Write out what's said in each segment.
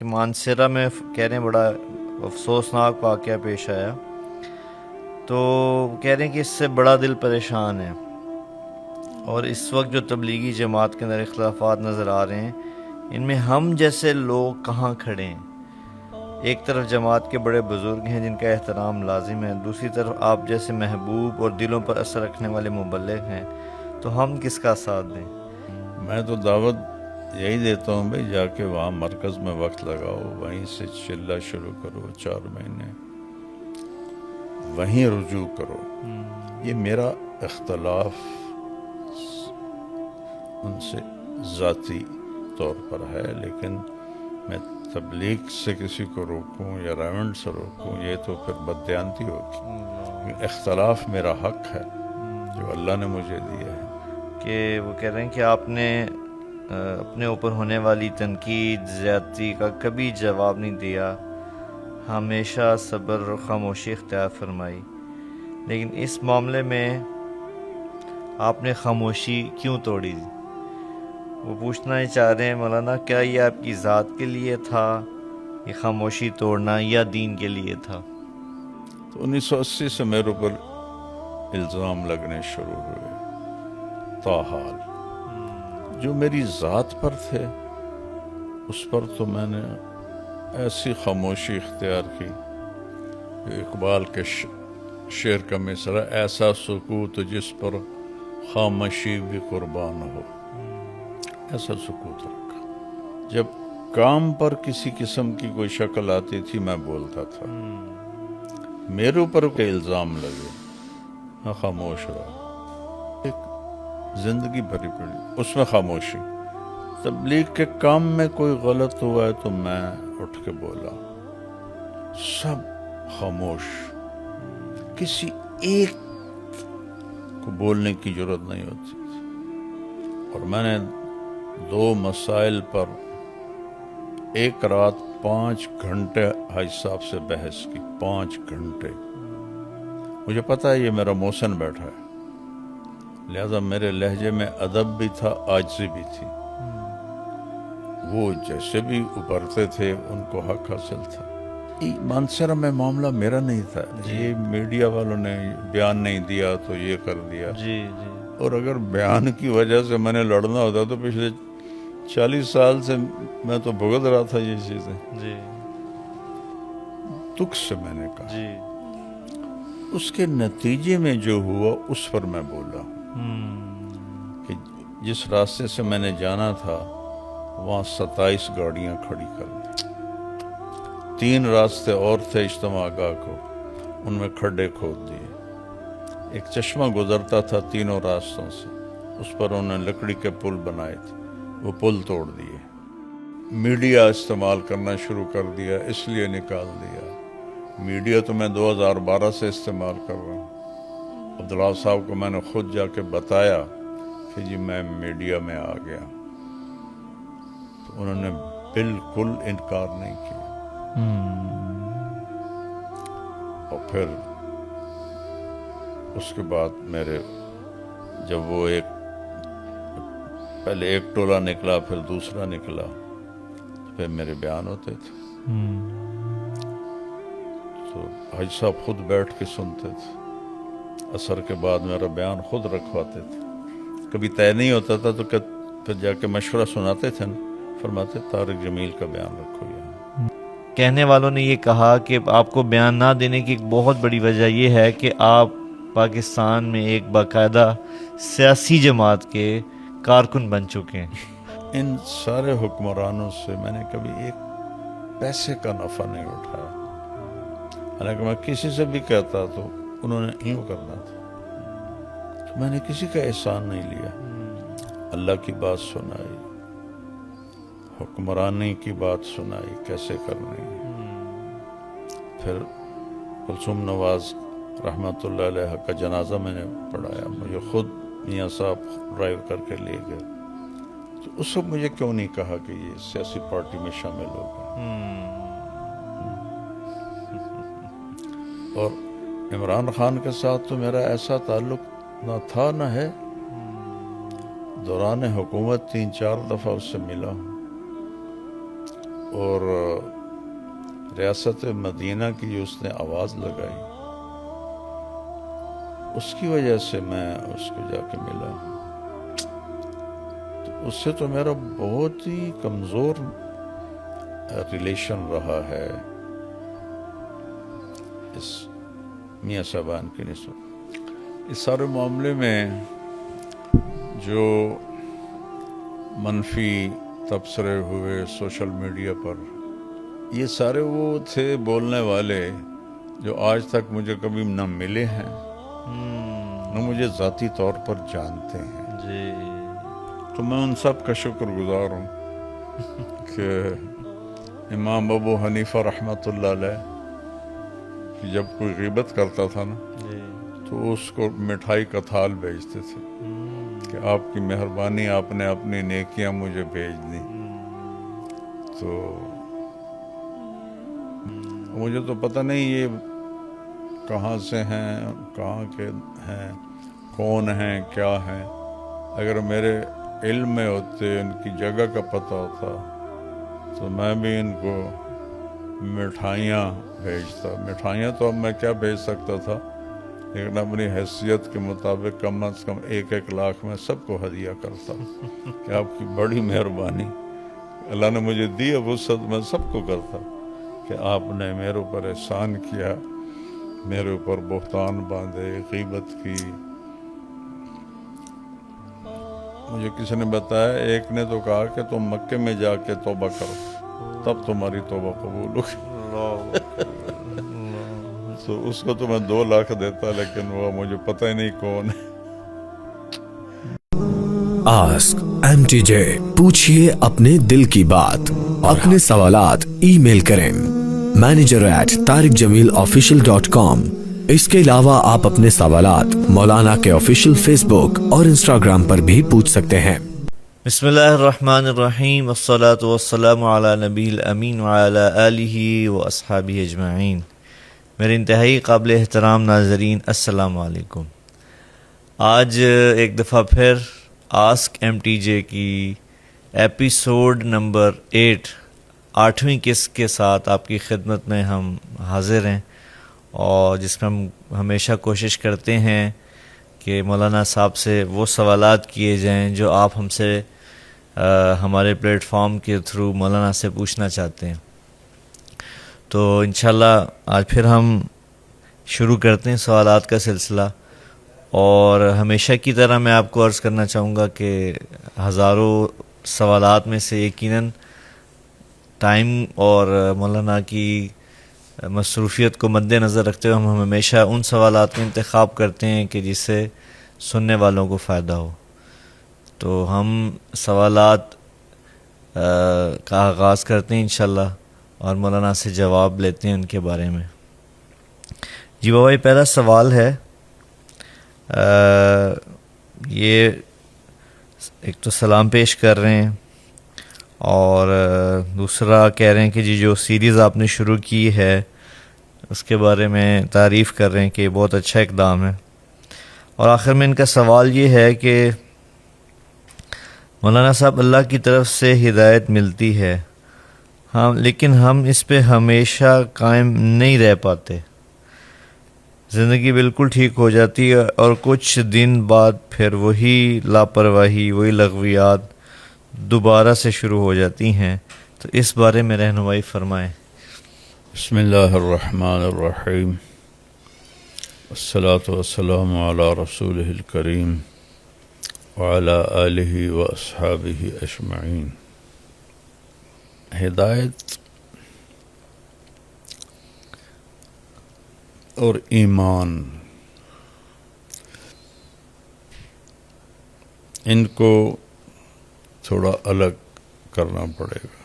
مانسیرا میں کہہ رہے ہیں بڑا افسوسناک واقعہ پیش آیا، تو کہہ رہے ہیں کہ اس سے بڑا دل پریشان ہے، اور اس وقت جو تبلیغی جماعت کے اندر اختلافات نظر آ رہے ہیں، ان میں ہم جیسے لوگ کہاں کھڑے ہیں؟ ایک طرف جماعت کے بڑے بزرگ ہیں جن کا احترام لازم ہے، دوسری طرف آپ جیسے محبوب اور دلوں پر اثر رکھنے والے مبلغ ہیں، تو ہم کس کا ساتھ دیں؟ میں تو دعوت یہی دیتا ہوں بھائی، جا کے وہاں مرکز میں وقت لگاؤ، وہیں سے چلہ شروع کرو، 4 مہینے وہیں رجوع کرو۔ یہ میرا اختلاف ان سے ذاتی طور پر ہے، لیکن میں تبلیغ سے کسی کو روکوں یا ریونڈ سے روکوں، یہ تو پھر بددیانتی ہوگی۔ اختلاف میرا حق ہے جو اللہ نے مجھے دیا ہے۔ کہ وہ کہہ رہے ہیں کہ آپ نے اپنے اوپر ہونے والی تنقید زیادتی کا کبھی جواب نہیں دیا، ہمیشہ صبر اور خاموشی اختیار فرمائی، لیکن اس معاملے میں آپ نے خاموشی کیوں توڑی؟ وہ پوچھنا ہی چاہ رہے ہیں مولانا، کیا یہ آپ کی ذات کے لیے تھا یہ خاموشی توڑنا، یا دین کے لیے تھا؟ تو 1980 سے میرے اوپر الزام لگنے شروع ہوئے، تاحال جو میری ذات پر تھے اس پر تو میں نے ایسی خاموشی اختیار کی کہ اقبال کے شعر کا مصرع، ایسا سکوت جس پر خاموشی بھی قربان ہو، ایسا سکوت رکھا۔ جب کام پر کسی قسم کی کوئی شکل آتی تھی میں بولتا تھا، میرے اوپر کے الزام لگے میں خاموش رہا۔ ایک زندگی بھری پڑی اس میں خاموشی۔ تبلیغ کے کام میں کوئی غلط ہوا ہے تو میں اٹھ کے بولا، سب خاموش، کسی ایک کو بولنے کی ضرورت نہیں ہوتی تھی۔ اور میں نے 2 مسائل پر ایک رات 5 گھنٹے حاج صاحب سے بحث کی، 5 گھنٹے۔ مجھے پتا ہے یہ میرا محسن بیٹھا ہے، لہذا میرے لہجے میں ادب بھی تھا، عاجزی بھی تھی۔ وہ جیسے بھی ابھرتے تھے ان کو حق حاصل تھا۔ مانسیرا میں معاملہ میرا نہیں تھا، یہ میڈیا والوں نے بیان نہیں دیا تو یہ کر دیا، جی جی اور اگر بیان کی وجہ سے میں نے لڑنا ہوتا تو پچھلے 40 سال سے میں تو بھگت رہا تھا یہ چیزیں۔ جی دکھ سے میں نے کہا، جی اس کے نتیجے میں جو ہوا اس پر میں بولا کہ جس راستے سے میں نے جانا تھا وہاں 27 گاڑیاں کھڑی کر دی، 3 راستے اور تھے اجتماع گاہ کو، ان میں کھڈے کھود دیے۔ ایک چشمہ گزرتا تھا تینوں راستوں سے، اس پر انہوں نے لکڑی کے پل بنائے تھے، وہ پل توڑ دیے۔ میڈیا استعمال کرنا شروع کر دیا، اس لیے نکال دیا۔ میڈیا تو میں 2012 سے استعمال کر رہا ہوں۔ عبداللہ صاحب کو میں نے خود جا کے بتایا کہ جی میں میڈیا میں آ گیا، تو انہوں نے بالکل انکار نہیں کیا۔ اور پھر اس کے بعد میرے جب وہ پہلے ایک ٹولہ نکلا پھر دوسرا نکلا، پھر میرے بیان ہوتے تھے تو حاج صاحب خود بیٹھ کے سنتے تھے، عصر کے بعد میرا بیان خود رکھواتے تھے۔ کبھی طے نہیں ہوتا تھا تو پھر جا کے مشورہ سناتے تھے، فرماتے طارق جمیل کا بیان رکھو یہاں۔ کہنے والوں نے یہ کہا کہ آپ کو بیان نہ دینے کی ایک بہت بڑی وجہ یہ ہے کہ آپ پاکستان میں ایک باقاعدہ سیاسی جماعت کے کارکن بن چکے ہیں۔ ان سارے حکمرانوں سے میں نے کبھی ایک پیسے کا نفع نہیں اٹھایا، حالانکہ میں کسی سے بھی کہتا تو انہوں نے یوں کرنا تھا، تو میں نے کسی کا احسان نہیں لیا۔ اللہ کی بات سنائی، حکمرانی کی بات سنائی کیسے کرنی ہے۔ پھر کلثوم نواز رحمۃ اللہ علیہ کا جنازہ میں نے پڑھایا، مجھے خود میاں صاحب ڈرائیو کر کے لے گئے، تو اس وقت مجھے کیوں نہیں کہا کہ یہ سیاسی پارٹی میں شامل ہو گئے۔ اور عمران خان کے ساتھ تو میرا ایسا تعلق نہ تھا نہ ہے، دوران حکومت 3-4 دفعہ اس سے ملا ہوں، اور ریاست مدینہ کی جو اس نے آواز لگائی، اس کی وجہ سے میں اس کو جا کے ملا. تو اس سے تو میرا بہت ہی کمزور ریلیشن رہا ہے اس میاں صاحبان کی نسبت. اس سارے معاملے میں جو منفی تبصرے ہوئے سوشل میڈیا پر، یہ سارے وہ تھے بولنے والے جو آج تک مجھے کبھی نہ ملے ہیں نہ مجھے ذاتی طور پر جانتے ہیں. جی. تو میں ان سب کا شکر گزار ہوں کہ امام ابو حنیفہ رحمۃ اللہ علیہ جب کوئی غیبت کرتا تھا نا جی. تو اس کو مٹھائی کا تھال بھیجتے تھے کہ آپ کی مہربانی، آپ نے اپنی نیکیاں مجھے بھیج دیں. تو مجھے تو پتہ نہیں یہ کہاں سے ہیں، کہاں کے ہیں، کون ہیں، کیا ہیں. اگر میرے علم میں ہوتے، ان کی جگہ کا پتہ ہوتا تو میں بھی ان کو مٹھائیاں بھیجتا. مٹھائیاں تو اب میں کیا بھیج سکتا تھا، لیکن اپنی حیثیت کے مطابق کم از کم 1-1 لاکھ میں سب کو ہدیہ کرتا کہ آپ کی بڑی مہربانی، اللہ نے مجھے دی. اب وسعت میں سب کو کرتا کہ آپ نے میرے اوپر احسان کیا، میرے اوپر بہتان باندھے، غیبت کی. مجھے کسی نے بتایا، ایک نے تو کہا کہ تم مکے میں جا کے توبہ کرو تب تمہاری توبہ قبول ہوگی. تو اس کو تو میں 2 لاکھ دیتا، لیکن وہ مجھے پتہ ہی نہیں کون ہے. آسک MTJ، پوچھئے اپنے دل کی بات. اپنے سوالات ای میل کریں manager@tariqjamilofficial.com. اس کے علاوہ آپ اپنے سوالات مولانا کے آفیشیل فیس بک اور انسٹاگرام پر بھی پوچھ سکتے ہیں. بسم اللہ الرحمن الرحیم، والصلاة والسلام علی نبی الامین وعلی آلہ واصحابہ اجمعین. میرے انتہائی قابل احترام ناظرین، السلام علیکم. آج ایک دفعہ پھر آسک MTJ کی ایپیسوڈ نمبر 8ویں قسط کے ساتھ آپ کی خدمت میں ہم حاضر ہیں، اور جس میں ہم ہمیشہ کوشش کرتے ہیں کہ مولانا صاحب سے وہ سوالات کیے جائیں جو آپ ہم سے ہمارے پلیٹ فارم کے تھرو مولانا سے پوچھنا چاہتے ہیں. تو انشاءاللہ آج پھر ہم شروع کرتے ہیں سوالات کا سلسلہ. اور ہمیشہ کی طرح میں آپ کو عرض کرنا چاہوں گا کہ ہزاروں سوالات میں سے یقیناً ٹائم اور مولانا کی مصروفیت کو مد نظر رکھتے ہوئے ہم ہمیشہ ان سوالات کا انتخاب کرتے ہیں کہ جس سے سننے والوں کو فائدہ ہو. تو ہم سوالات کا آغاز کرتے ہیں انشاءاللہ، اور مولانا سے جواب لیتے ہیں ان کے بارے میں. جی بابا، یہ پہلا سوال ہے. یہ ایک تو سلام پیش کر رہے ہیں، اور دوسرا کہہ رہے ہیں کہ جی جو سیریز آپ نے شروع کی ہے اس کے بارے میں تعریف کر رہے ہیں کہ بہت اچھا اقدام ہے. اور آخر میں ان کا سوال یہ ہے کہ مولانا صاحب، اللہ کی طرف سے ہدایت ملتی ہے ہم، لیکن ہم اس پہ ہمیشہ قائم نہیں رہ پاتے. زندگی بالکل ٹھیک ہو جاتی ہے اور کچھ دن بعد پھر وہی لاپرواہی، وہی لغویات دوبارہ سے شروع ہو جاتی ہیں. تو اس بارے میں رہنمائی فرمائیں. بسم اللہ الرحمن الرحیم، والصلاة والسلام علی رسولہ الکریم وعلی آلہ واصحابہ اجمعین. ہدایت اور ایمان، ان کو تھوڑا الگ کرنا پڑے گا.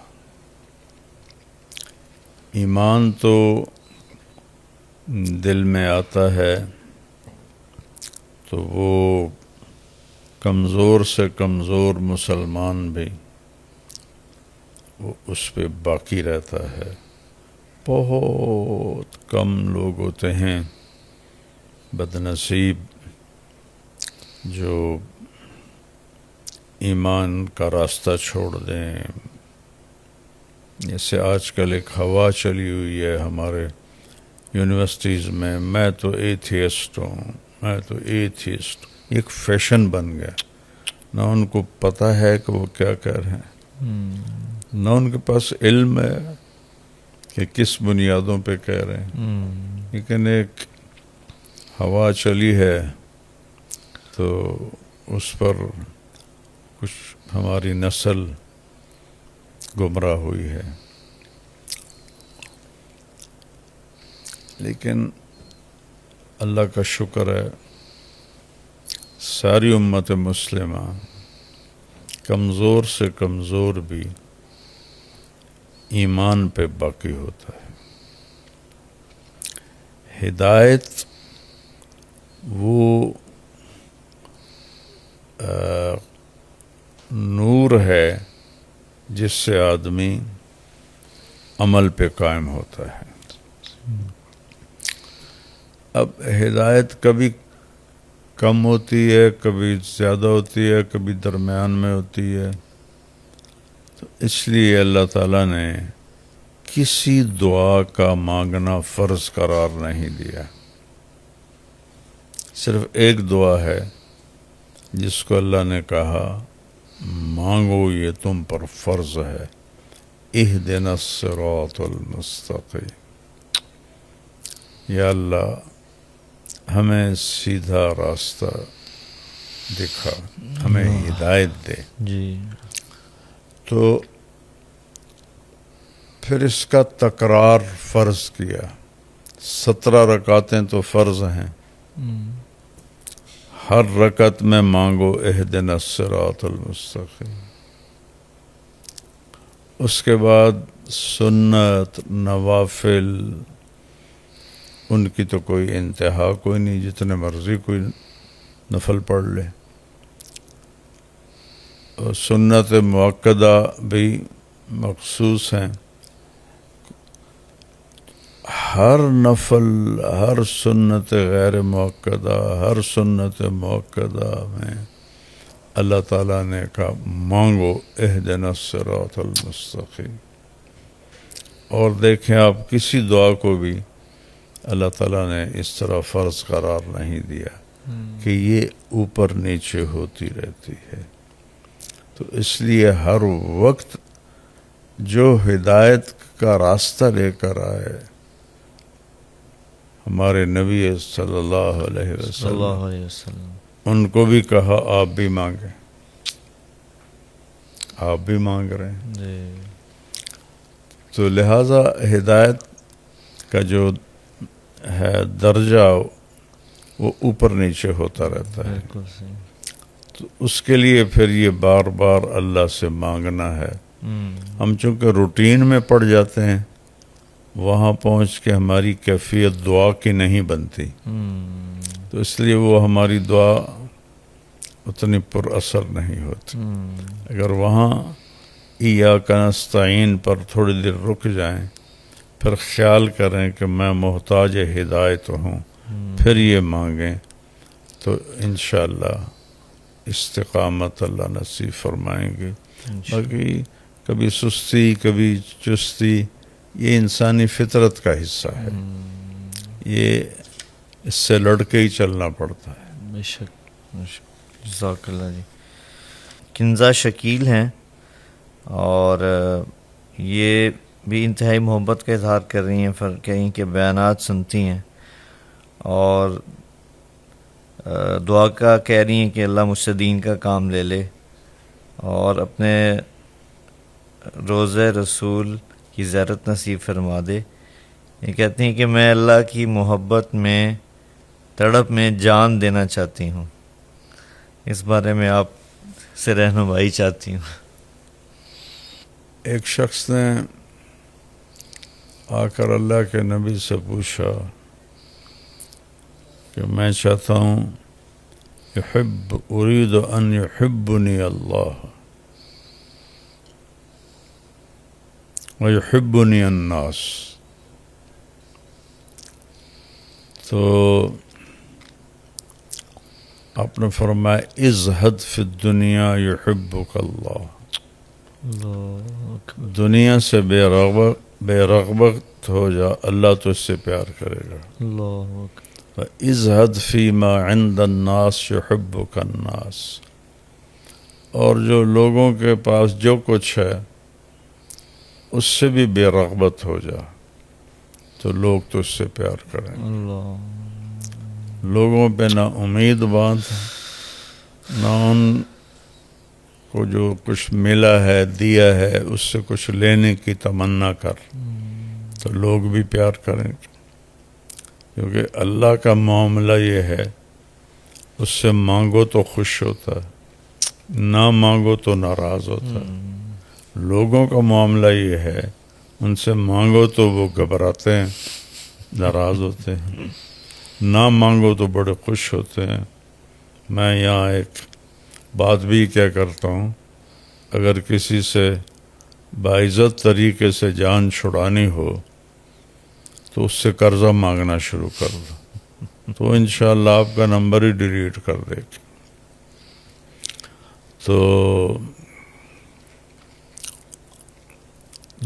ایمان تو دل میں آتا ہے تو وہ کمزور سے کمزور مسلمان بھی وہ اس پہ باقی رہتا ہے. بہت کم لوگ ہوتے ہیں بدنصیب جو ایمان کا راستہ چھوڑ دیں، جیسے آج کل ایک ہوا چلی ہوئی ہے ہمارے یونیورسٹیز میں تو ایتھیسٹ ہوں، میں تو ایتھیسٹ، ایک فیشن بن گیا، نہ ان کو پتہ ہے کہ وہ کیا کہہ رہے ہیں، نہ ان کے پاس علم ہے کہ کس بنیادوں پہ کہہ رہے ہیں، لیکن ایک ہوا چلی ہے تو اس پر کچھ ہماری نسل گمراہ ہوئی ہے. لیکن اللہ کا شکر ہے ساری امت مسلمہ کمزور سے کمزور بھی ایمان پہ باقی ہوتا ہے. ہدایت وہ نور ہے جس سے آدمی عمل پہ قائم ہوتا ہے. اب ہدایت کبھی کم ہوتی ہے، کبھی زیادہ ہوتی ہے، کبھی درمیان میں ہوتی ہے. تو اس لیے اللہ تعالیٰ نے کسی دعا کا مانگنا فرض قرار نہیں دیا. صرف ایک دعا ہے جس کو اللہ نے کہا مانگو، یہ تم پر فرض ہے، اہدنا الصراط المستقیم. یا اللہ ہمیں سیدھا راستہ دکھا، ہمیں ہدایت دے. جی. تو پھر اس کا تکرار فرض کیا. 17 رکعتیں تو فرض ہیں، ہر رکعت میں مانگو اہدنا الصراط المستقیم. اس کے بعد سنت نوافل ان کی تو کوئی انتہا کوئی نہیں، جتنے مرضی کوئی نفل پڑھ لے. اور سنت مؤکدہ بھی مخصوص ہیں. ہر نفل، ہر سنت غیر مؤکدہ، ہر سنت مؤکدہ میں اللہ تعالیٰ نے کہا مانگو اہدنا الصراط المستقیم. اور دیکھیں آپ کسی دعا کو بھی اللہ تعالیٰ نے اس طرح فرض قرار نہیں دیا کہ یہ اوپر نیچے ہوتی رہتی ہے. تو اس لیے ہر وقت جو ہدایت کا راستہ لے کر آئے، ہمارے نبی صلی اللہ علیہ وسلم ان کو بھی کہا آپ بھی مانگیں، آپ بھی مانگ رہے ہیں. جی. تو لہذا ہدایت کا جو ہے درجہ وہ اوپر نیچے ہوتا رہتا ہے. بالکل صحیح. تو اس کے لیے پھر یہ بار بار اللہ سے مانگنا ہے. ہم چونکہ روٹین میں پڑ جاتے ہیں، وہاں پہنچ کے ہماری کیفیت دعا کی نہیں بنتی، تو اس لیے وہ ہماری دعا اتنی پر اثر نہیں ہوتی. اگر وہاں ایاک نستعین پر تھوڑی دیر رک جائیں، پھر خیال کریں کہ میں محتاج ہدایت ہوں، پھر یہ مانگیں، تو انشاءاللہ استقامت اللہ نصیب فرمائیں گے. باقی کبھی سستی کبھی چستی یہ انسانی فطرت کا حصہ ہے، یہ اس سے لڑ کے ہی چلنا پڑتا ہے. بے شک. جزاک اللہ جی. کنزا شکیل ہیں اور یہ بھی انتہائی محبت کا اظہار کر رہی ہیں، کہیں کے بیانات سنتی ہیں اور دعا کا کہہ رہی ہیں کہ اللہ مجھ سے دین کا کام لے لے اور اپنے روضہ رسول کی زیارت نصیب فرما دے. یہ کہتی ہیں کہ میں اللہ کی محبت میں تڑپ میں جان دینا چاہتی ہوں. اس بارے میں آپ سے رہنمائی چاہتی ہوں. ایک شخص نے آ کر اللہ کے نبی سے پوچھا کہ میں چاہتا ہوں اريد ان يحبني اللہ ويحبني الناس. تو آپ نے فرمایا ازہد فی الدنیا یحبک اللہ. دنیا سے بے رغبت ہو جا، اللہ تو اس سے پیار کرے گا. اِزْهَدْ فِي مَا عِنْدَ النَّاسِ يُحِبُّكَ النَّاسِ، اور جو لوگوں کے پاس جو کچھ ہے اس سے بھی بے رغبت ہو جا تو لوگ تو اس سے پیار کریں گے. لوگوں پہ نہ امید باندھ، نہ ان کو جو کچھ ملا ہے دیا ہے اس سے کچھ لینے کی تمنا کر، تو لوگ بھی پیار کریں گے. کیونکہ اللہ کا معاملہ یہ ہے، اس سے مانگو تو خوش ہوتا ہے، نہ مانگو تو ناراض ہوتا ہے. لوگوں کا معاملہ یہ ہے، ان سے مانگو تو وہ گھبراتے ہیں، ناراض ہوتے ہیں، نہ مانگو تو بڑے خوش ہوتے ہیں. میں یہاں ایک بات بھی کیا کرتا ہوں، اگر کسی سے باعزت طریقے سے جان چھڑانی ہو تو اس سے قرضہ مانگنا شروع کر دو، تو انشاءاللہ آپ کا نمبر ہی ڈیلیٹ کر دے گی. تو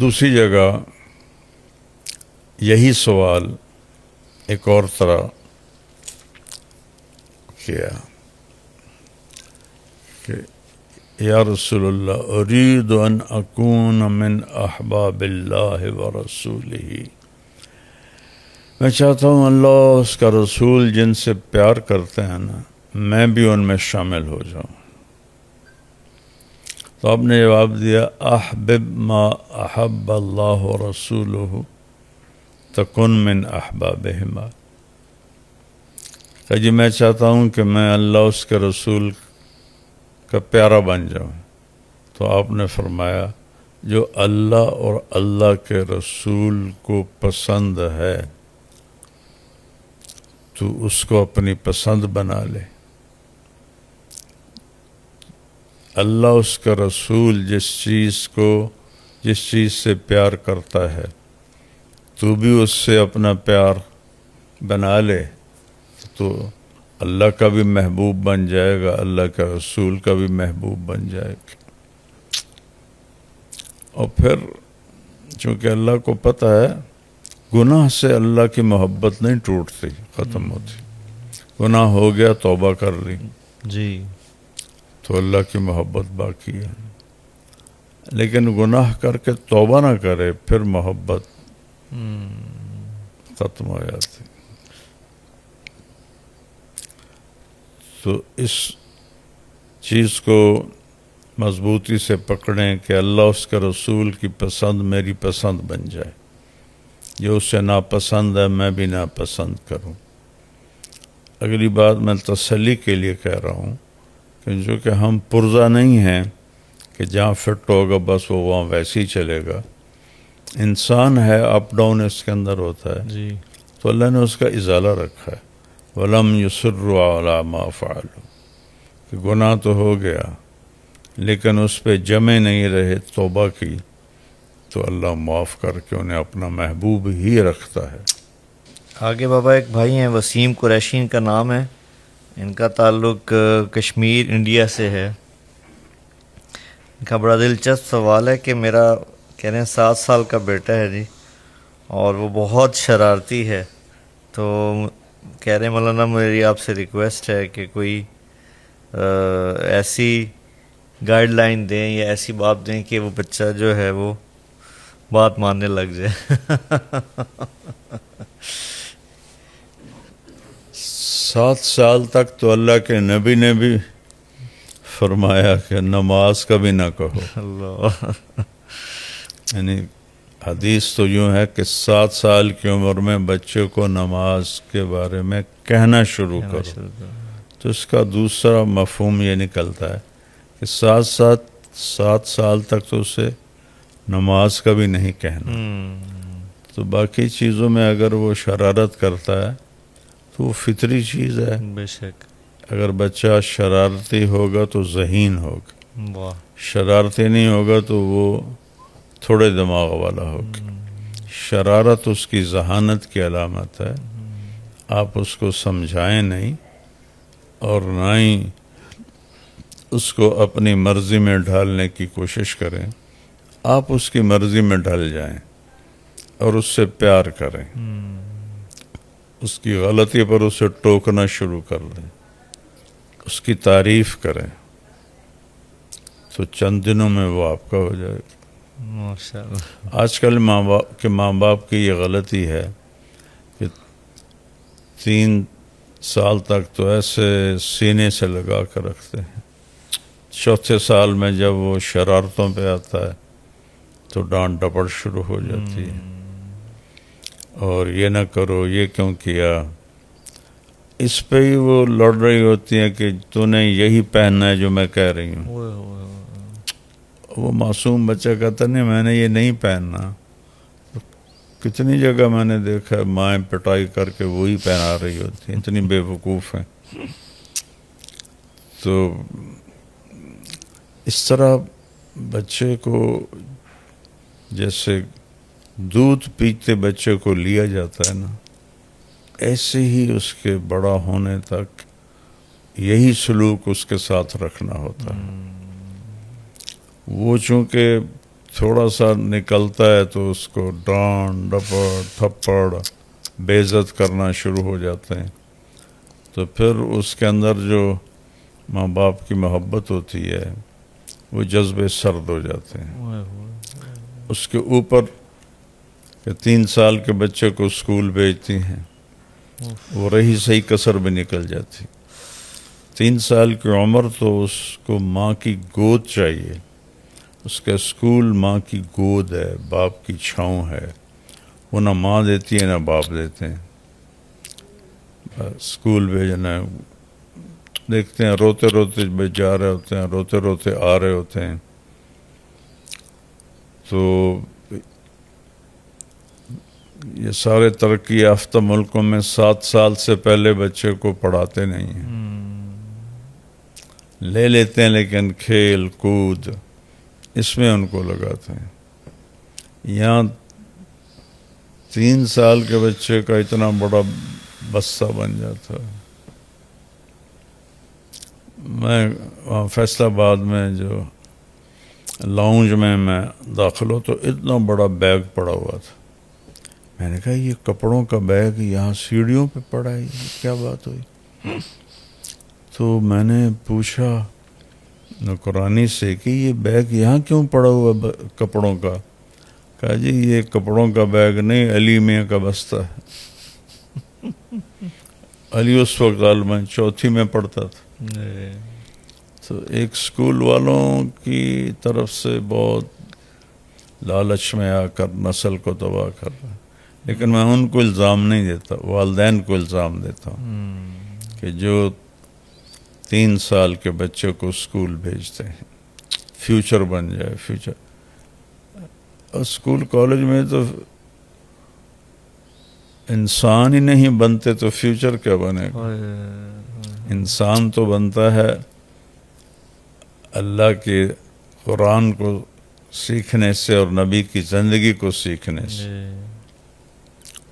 دوسری جگہ یہی سوال ایک اور طرح کیا کہ یا رسول اللہ اريد ان اکون من احباب اللہ ورسولہ، میں چاہتا ہوں اللہ اس کا رسول جن سے پیار کرتے ہیں نا، میں بھی ان میں شامل ہو جاؤں. تو آپ نے جواب دیا احبب ما احب اللہ ورسولہ تکن من احبابہما، کہ جی میں چاہتا ہوں کہ میں اللہ اس کے رسول کا پیارا بن جاؤں. تو آپ نے فرمایا جو اللہ اور اللہ کے رسول کو پسند ہے تو اس کو اپنی پسند بنا لے. اللہ اس کا رسول جس چیز سے پیار کرتا ہے تو بھی اس سے اپنا پیار بنا لے، تو اللہ کا بھی محبوب بن جائے گا، اللہ کا رسول کا بھی محبوب بن جائے گا. اور پھر چونکہ اللہ کو پتہ ہے گناہ سے اللہ کی محبت نہیں ٹوٹتی، ختم ہوتی. گناہ ہو گیا، توبہ کر لی جی، تو اللہ کی محبت باقی ہے. لیکن گناہ کر کے توبہ نہ کرے پھر محبت ختم ہو جاتی. تو اس چیز کو مضبوطی سے پکڑیں کہ اللہ اس کے رسول کی پسند میری پسند بن جائے، جو اس سے ناپسند ہے میں بھی ناپسند کروں. اگلی بات میں تسلی کے لیے کہہ رہا ہوں کہ جو کہ ہم پرزہ نہیں ہیں کہ جہاں فٹ ہوگا بس وہ وہاں ویسے ہی چلے گا. انسان ہے، اپ ڈاؤن اس کے اندر ہوتا ہے. جی، تو اللہ نے اس کا ازالہ رکھا ہے. وَلَمْ يُصِرُّوا عَلَى مَا فَعَلُوا، کہ گناہ تو ہو گیا لیکن اس پہ جمے نہیں رہے، توبہ کی تو اللہ معاف کر کے انہیں اپنا محبوب ہی رکھتا ہے. آگے بابا ایک بھائی ہیں وسیم قریشی ان کا نام ہے، ان کا تعلق کشمیر انڈیا سے ہے. ان کا بڑا دلچسپ سوال ہے کہ میرا کہہ رہے ہیں 7 سال کا بیٹا ہے جی، اور وہ بہت شرارتی ہے. تو کہہ رہے ہیں مولانا میری آپ سے ریکویسٹ ہے کہ کوئی ایسی گائیڈ لائن دیں یا ایسی بات دیں کہ وہ بچہ جو ہے وہ بات ماننے لگ جائے. 7 سال تک تو اللہ کے نبی نے بھی فرمایا کہ نماز کا بھی نہ کہو. اللہ، یعنی حدیث تو یوں ہے کہ 7 سال کی عمر میں بچے کو نماز کے بارے میں کہنا شروع کرو. تو اس کا دوسرا مفہوم یہ نکلتا ہے کہ 7 سال تک تو اسے نماز کا بھی نہیں کہنا. تو باقی چیزوں میں اگر وہ شرارت کرتا ہے تو وہ فطری چیز ہے. بے شک. اگر بچہ شرارتی ہوگا تو ذہین ہوگا، واہ، شرارتی نہیں ہوگا تو وہ تھوڑے دماغ والا ہوگا. شرارت اس کی ذہانت کی علامت ہے. آپ اس کو سمجھائیں نہیں اور نہ ہی اس کو اپنی مرضی میں ڈھالنے کی کوشش کریں. آپ اس کی مرضی میں ڈل جائیں اور اس سے پیار کریں، اس کی غلطی پر اسے ٹوکنا شروع کر دیں، اس کی تعریف کریں، تو چند دنوں میں وہ آپ کا ہو جائے گا۔ ماشاء اللہ۔ آج کل ماں باپ کی یہ غلطی ہے کہ 3 سال تک تو ایسے سینے سے لگا کر رکھتے ہیں، چوتھے سال میں جب وہ شرارتوں پہ آتا ہے تو ڈانٹ ڈپٹ شروع ہو جاتی ہے، اور یہ نہ کرو، یہ کیوں کیا، اس پہ ہی وہ لڑ رہی ہوتی ہیں کہ تو نے یہی پہننا ہے جو میں کہہ رہی ہوں۔ وہ معصوم بچہ کہتا نہیں میں نے یہ نہیں پہننا، کتنی جگہ میں نے دیکھا ہے مائیں پٹائی کر کے وہی پہنا رہی ہوتی ہیں، اتنی بے وقوف ہیں۔ تو اس طرح بچے کو جیسے دودھ پیتے بچے کو لیا جاتا ہے نا، ایسے ہی اس کے بڑا ہونے تک یہی سلوک اس کے ساتھ رکھنا ہوتا ہے۔ وہ چونکہ تھوڑا سا نکلتا ہے تو اس کو ڈانٹ ڈپٹ تھپڑ بے عزت کرنا شروع ہو جاتے ہیں، تو پھر اس کے اندر جو ماں باپ کی محبت ہوتی ہے وہ جذبے سرد ہو جاتے ہیں۔ اس کے اوپر کہ 3 سال کے بچے کو اسکول بھیجتی ہیں، وہ رہی صحیح کسر بھی نکل جاتی۔ 3 سال کی عمر تو اس کو ماں کی گود چاہیے، اس کا اسکول ماں کی گود ہے، باپ کی چھاؤں ہے، وہ نہ ماں دیتی ہے نہ باپ دیتے ہیں۔ اسکول بھیجنا ہے، دیکھتے ہیں روتے روتے جا رہے ہوتے ہیں، روتے روتے آ رہے ہوتے ہیں، تو یہ سارے ترقی یافتہ ملکوں میں 7 سال سے پہلے بچے کو پڑھاتے نہیں ہیں، لے لیتے ہیں لیکن کھیل کود اس میں ان کو لگاتے ہیں۔ یہاں 3 سال کے بچے کا اتنا بڑا بستہ بن جاتا ہے۔ میں وہاں فیصل آباد میں جو لاؤنج میں داخل ہوں تو اتنا بڑا بیگ پڑا ہوا تھا، میں نے کہا یہ کپڑوں کا بیگ یہاں سیڑھیوں پہ پڑا ہے، یہ کیا بات ہوئی؟ تو میں نے پوچھا نوکرانی سے کہ یہ بیگ یہاں کیوں پڑا ہوا کپڑوں کا؟ کہا جی یہ کپڑوں کا بیگ نہیں، علی میاں کا بستہ ہے۔ علی اس وقت غالباً 4تھی میں پڑھتا تھا۔ تو ایک اسکول والوں کی طرف سے بہت لالچ میں آ کر نسل کو تباہ کر رہا ہے، لیکن میں ان کو الزام نہیں دیتا، والدین کو الزام دیتا ہوں کہ جو 3 سال کے بچے کو اسکول بھیجتے ہیں، فیوچر بن جائے، فیوچر۔ اسکول کالج میں تو انسان ہی نہیں بنتے تو فیوچر کیا بنے گا؟ انسان تو بنتا ہے اللہ کے قرآن کو سیکھنے سے اور نبی کی زندگی کو سیکھنے سے۔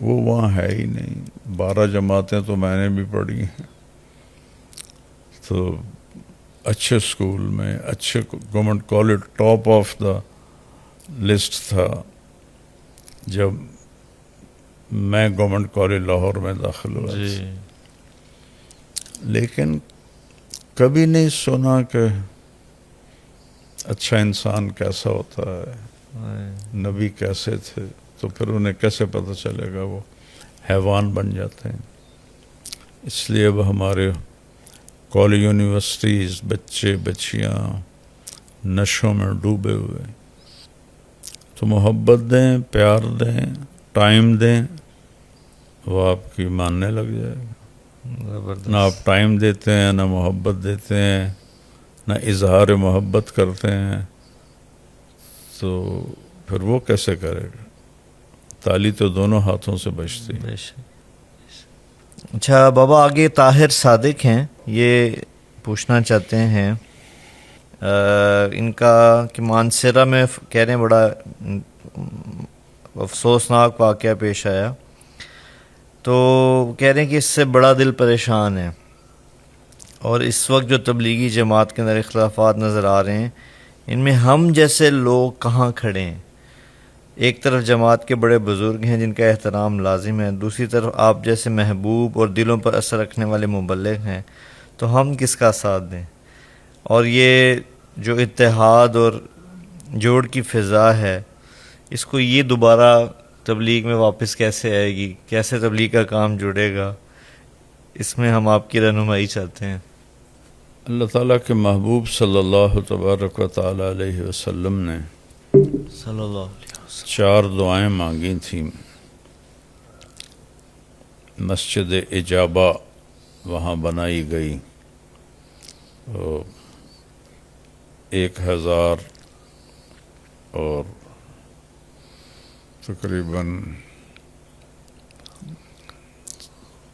وہ وہاں ہے ہی نہیں۔ 12 جماعتیں تو میں نے بھی پڑھی ہیں، تو اچھے اسکول میں، اچھے government college top of the list تھا جب میں گورنمنٹ کالج لاہور میں داخل ہوا، لیکن کبھی نہیں سنا کہ اچھا انسان کیسا ہوتا ہے، نبی کیسے تھے، تو پھر انہیں کیسے پتہ چلے گا؟ وہ حیوان بن جاتے ہیں۔ اس لیے اب ہمارے کالج یونیورسٹیز بچے بچیاں نشوں میں ڈوبے ہوئے، تو محبت دیں، پیار دیں، ٹائم دیں، وہ آپ کی ماننے لگ جائے گا۔ نہ آپ ٹائم دیتے ہیں، نہ محبت دیتے ہیں، نہ اظہار محبت کرتے ہیں، تو پھر وہ کیسے کرے گا؟ تالی تو دونوں ہاتھوں سے بجتی ہے۔ اچھا بابا، آگے طاہر صادق ہیں، یہ پوچھنا چاہتے ہیں ان کا کہ مانسیرہ میں کہہ رہے ہیں بڑا افسوسناک واقعہ پیش آیا، تو کہہ رہے ہیں کہ اس سے بڑا دل پریشان ہے، اور اس وقت جو تبلیغی جماعت کے اندر اختلافات نظر آ رہے ہیں ان میں ہم جیسے لوگ کہاں کھڑے ہیں؟ ایک طرف جماعت کے بڑے بزرگ ہیں جن کا احترام لازم ہے، دوسری طرف آپ جیسے محبوب اور دلوں پر اثر رکھنے والے مبلغ ہیں، تو ہم کس کا ساتھ دیں؟ اور یہ جو اتحاد اور جوڑ کی فضا ہے، اس کو یہ دوبارہ تبلیغ میں واپس کیسے آئے گی؟ کیسے تبلیغ کا کام جڑے گا؟ اس میں ہم آپ کی رہنمائی چاہتے ہیں۔ اللہ تعالیٰ کے محبوب صلی اللہ تبارک و تعالیٰ علیہ وسلم نے صلی اللہ علیہ وسلم 4 دعائیں مانگی تھیں۔ مسجد اجابہ وہاں بنائی گئی، 1000 اور تقریباً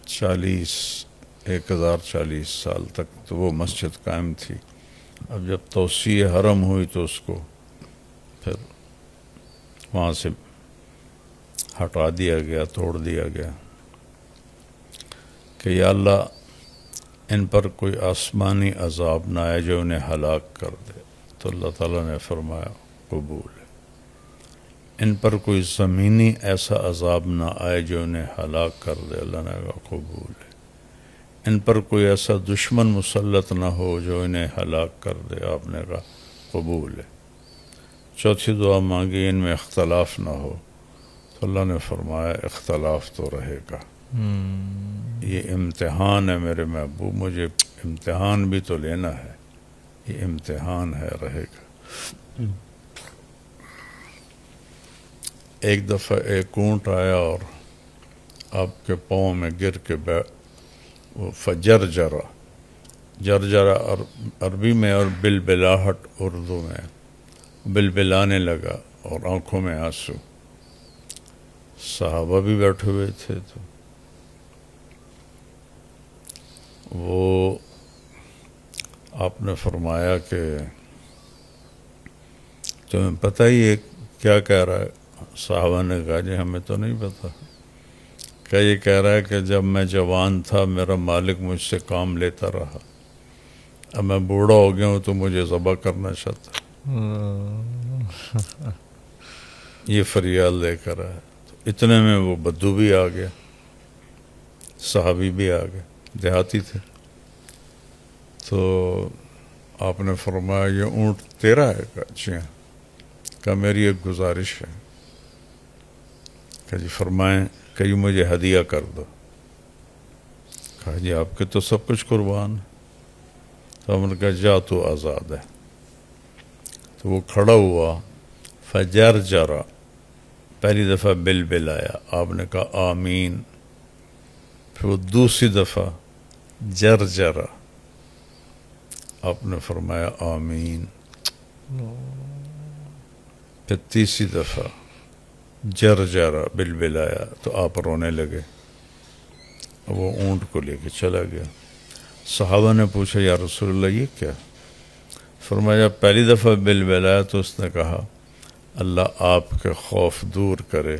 1040 سال تک تو وہ مسجد قائم تھی۔ اب جب توسیع حرم ہوئی تو اس کو پھر وہاں سے ہٹا دیا گیا، توڑ دیا گیا کہ یا اللہ ان پر کوئی آسمانی عذاب نہ آئے جو انہیں ہلاک کر دے، تو اللہ تعالیٰ نے فرمایا قبول ہے۔ ان پر کوئی زمینی ایسا عذاب نہ آئے جو انہیں ہلاک کر دے، اللہ نے کہا قبول ہے۔ ان پر کوئی ایسا دشمن مسلط نہ ہو جو انہیں ہلاک کر دے، آپ نے کہا قبول ہے۔ چوتھی دعا مانگی ان میں اختلاف نہ ہو، تو اللہ نے فرمایا اختلاف تو رہے گا، یہ امتحان ہے میرے محبوب، مجھے امتحان بھی تو لینا ہے، یہ امتحان ہے، رہے گا۔ ایک دفعہ ایک اونٹ آیا اور آپ کے پاؤں میں گر کے وہ جرجرا عربی میں اور بلبلاہٹ اردو میں، بلبلانے لگا اور آنکھوں میں آنسو۔ صحابہ بھی بیٹھے ہوئے تھے، تو وہ آپ نے فرمایا کہ تمہیں پتہ ہی ہے کیا کہہ رہا ہے؟ صحابہ نے کہا جی ہمیں تو نہیں پتہ۔ کہ یہ کہہ رہا ہے کہ جب میں جوان تھا میرا مالک مجھ سے کام لیتا رہا، اب میں بوڑھا ہو گیا ہوں تو مجھے ذبح کرنا چاہتا، یہ فریاد لے کر آیا۔ تو اتنے میں وہ بدو بھی آ گیا، صحابی بھی آ گئے، دیہاتی تھے۔ تو آپ نے فرمایا یہ اونٹ تیرا ہے؟ کہا جی ہاں۔ کہا میری ایک گزارش ہے۔ کہ جی فرمائیں کہ یہ مجھے ہدیہ کر دو۔ کہا جی آپ کے تو سب کچھ قربان ہے۔ تو ہم نے کہا جا تو آزاد ہے۔ تو وہ کھڑا ہوا، فجرجرا، پہلی دفعہ بلبلایا، آپ نے کہا آمین۔ پھر وہ دوسری دفعہ جرجرا، آپ نے فرمایا آمین۔ پھر تیسری دفعہ جرجرا، بلبلایا، تو آپ رونے لگے۔ وہ اونٹ کو لے کے چلا گیا۔ صحابہ نے پوچھا یا رسول اللہ یہ کیا؟ فرمایا پہلی دفعہ بلبلایا تو اس نے کہا اللہ آپ کے خوف دور کرے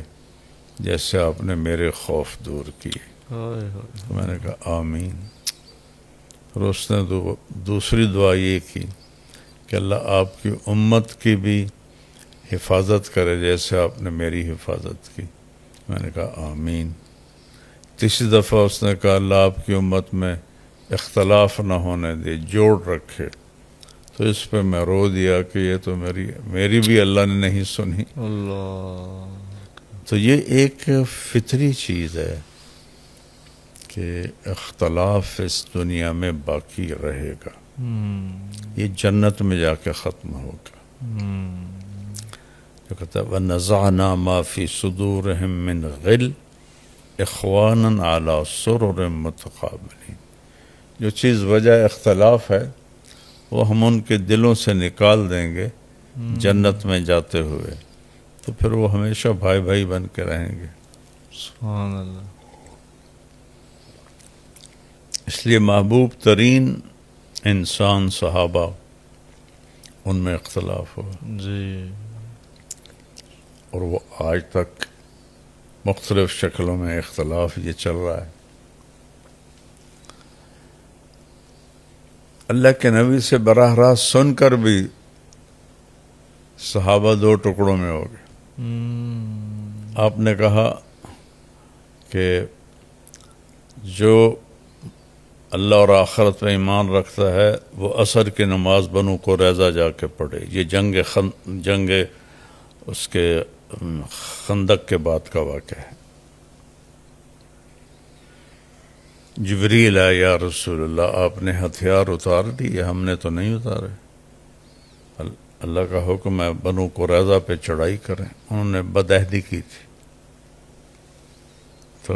جیسے آپ نے میرے خوف دور کیے۔ تو میں نے کہا آمین۔ اور اس نے دوسری دعا یہ کی کہ اللہ آپ کی امت کی بھی حفاظت کرے جیسے آپ نے میری حفاظت کی۔ میں نے کہا آمین۔ تیسری دفعہ اس نے کہا اللہ آپ کی امت میں اختلاف نہ ہونے دے، جوڑ رکھے۔ تو اس پہ میں رو دیا کہ یہ تو میری بھی اللہ نے نہیں سنی۔ اللہ۔ تو یہ ایک فطری چیز ہے کہ اختلاف اس دنیا میں باقی رہے گا، یہ جنت میں جا کے ختم ہوگا۔ جو کہتا ہے وَنَزَعْنَا مَا فِي صُدُورِهِم مِّن غِلٍّ إِخْوَانًا عَلَى سُرُرٍ مُتَقَابِلِينَ۔ جو چیز وجہ اختلاف ہے وہ ہم ان کے دلوں سے نکال دیں گے جنت میں جاتے ہوئے، تو پھر وہ ہمیشہ بھائی بھائی بن کے رہیں گے۔ سبحان اللہ۔ اس لیے محبوب ترین انسان صحابہ، ان میں اختلاف ہوا، جی۔ اور وہ آج تک مختلف شکلوں میں اختلاف یہ چل رہا ہے۔ اللہ کے نبی سے براہ راست سن کر بھی صحابہ 2 ٹکڑوں میں ہو گئے. آپ نے کہا کہ جو اللہ اور آخرت میں ایمان رکھتا ہے وہ عصر کی نماز بنو قریظہ جا کے پڑھے. یہ جنگ اس کے خندق کے بعد کا واقعہ ہے. جبریل آیا یا رسول اللہ آپ نے ہتھیار اتار دیے؟ ہم نے تو نہیں اتارے. اللہ کا حکم ہے بنو قریظہ پہ چڑھائی کریں. انہوں نے بدعہدی کی تھی. تو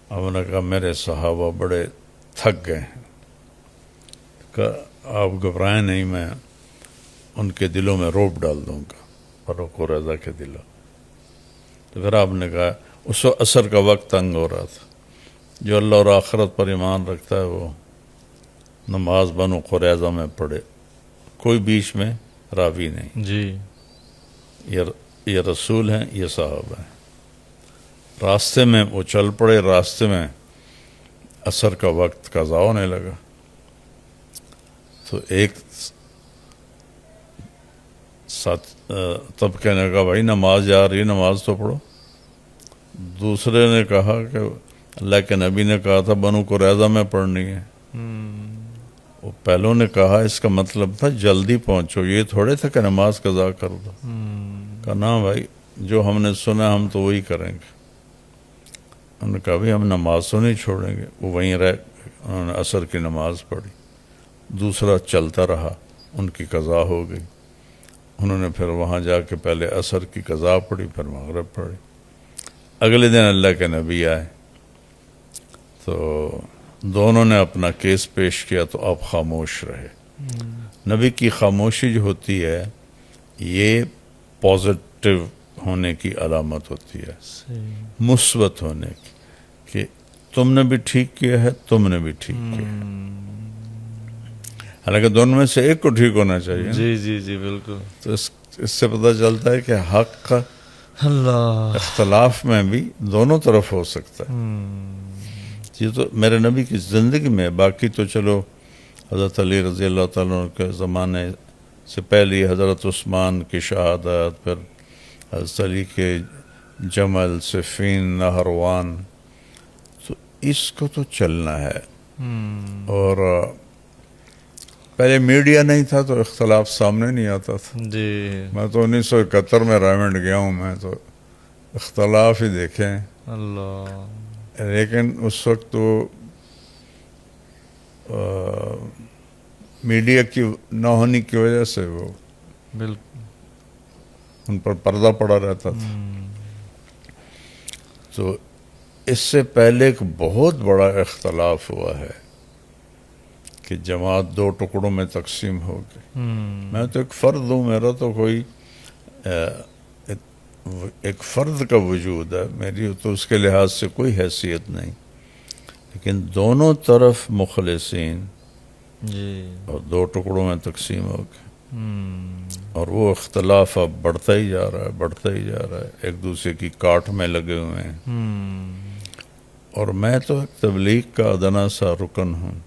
انہوں نے کہا میرے صحابہ بڑے تھک گئے ہیں. کہ آپ گھبرائیں نہیں، میں ان کے دلوں میں روب ڈال دوں گا، بنو قریظہ کے دلوں. تو پھر آپ نے کہا اس وقت عصر کا وقت تنگ ہو رہا تھا. جو اللہ اور آخرت پر ایمان رکھتا ہے وہ نماز بنو قریظہ میں پڑھے. کوئی بیچ میں راوی نہیں. جی یہ رسول ہیں، یہ صحابہ ہیں. راستے میں وہ چل پڑے. راستے میں عصر کا وقت قضا ہونے لگا. تو ایک ساتھ تب کہنے لگا بھائی نماز جا رہی ہے، نماز تو پڑھو. دوسرے نے کہا کہ اللہ کے نبی نے کہا تھا بنو قریظہ میں پڑھنی ہے. وہ پہلوں نے کہا اس کا مطلب تھا جلدی پہنچو، یہ تھوڑے تھا کہ نماز قضا کر دو. کہا نا بھائی جو ہم نے سنا ہم تو وہی کریں گے. انہوں نے کہا بھی ہم نماز تو نہیں چھوڑیں گے. وہ وہیں رہ، انہوں نے عصر کی نماز پڑھی. دوسرا چلتا رہا، ان کی قضا ہو گئی. انہوں نے پھر وہاں جا کے پہلے عصر کی قضا پڑھی، پھر مغرب پڑھی. اگلے دن اللہ کے نبی آئے تو دونوں نے اپنا کیس پیش کیا تو آپ خاموش رہے. نبی کی خاموشی جو ہوتی ہے یہ پازیٹیو ہونے کی علامت ہوتی ہے، مثبت ہونے کی، کہ تم نے بھی ٹھیک کیا ہے، تم نے بھی ٹھیک کیا ہے. حالانکہ دونوں میں سے ایک کو ٹھیک ہونا چاہیے. جی جی جی بالکل. تو اس سے پتہ چلتا ہے کہ حق کا اللہ اختلاف میں بھی دونوں طرف ہو سکتا ہے. یہ تو میرے نبی کی زندگی میں. باقی تو چلو حضرت علی رضی اللہ تعالیٰ عنہ کے زمانے سے پہلی حضرت عثمان کی شہادت، پھر حضرت علی کے جمل، صفین، نہروان، تو اس کو تو چلنا ہے. اور پہلے میڈیا نہیں تھا تو اختلاف سامنے نہیں آتا تھا. جی میں تو 1971 میں رائمنڈ گیا ہوں، میں تو اختلاف ہی دیکھے ہیں. اللہ. لیکن اس وقت تو میڈیا کی نہ ہونے کی وجہ سے وہ بالکل ان پر پردہ پڑا رہتا تھا. تو اس سے پہلے ایک بہت بڑا اختلاف ہوا ہے کہ جماعت 2 ٹکڑوں میں تقسیم ہو گئی. میں تو ایک فرد ہوں، میرا تو کوئی ایک فرد کا وجود ہے، میری تو اس کے لحاظ سے کوئی حیثیت نہیں. لیکن دونوں طرف مخلصین جی اور 2 ٹکڑوں میں تقسیم ہو گئے. اور وہ اختلاف اب بڑھتا ہی جا رہا ہے، بڑھتا ہی جا رہا ہے. ایک دوسرے کی کاٹ میں لگے ہوئے ہیں. اور میں تو ایک تبلیغ کا ادنا سا رکن ہوں.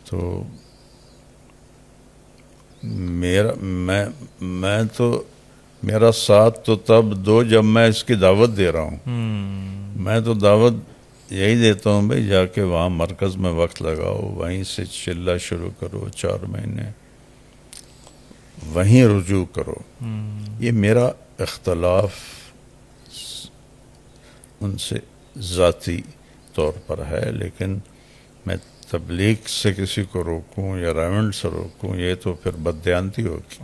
تو میں تو میرا ساتھ تو تب دو جب میں اس کی دعوت دے رہا ہوں. میں تو دعوت یہی دیتا ہوں بھائی جا کے وہاں مرکز میں وقت لگاؤ، وہیں سے چلہ شروع کرو، 4 مہینے وہیں رجوع کرو. یہ میرا اختلاف ان سے ذاتی طور پر ہے. لیکن میں تبلیغ سے کسی کو روکوں یا رائمنڈ سے روکوں یہ تو پھر بددیانتی ہوگی.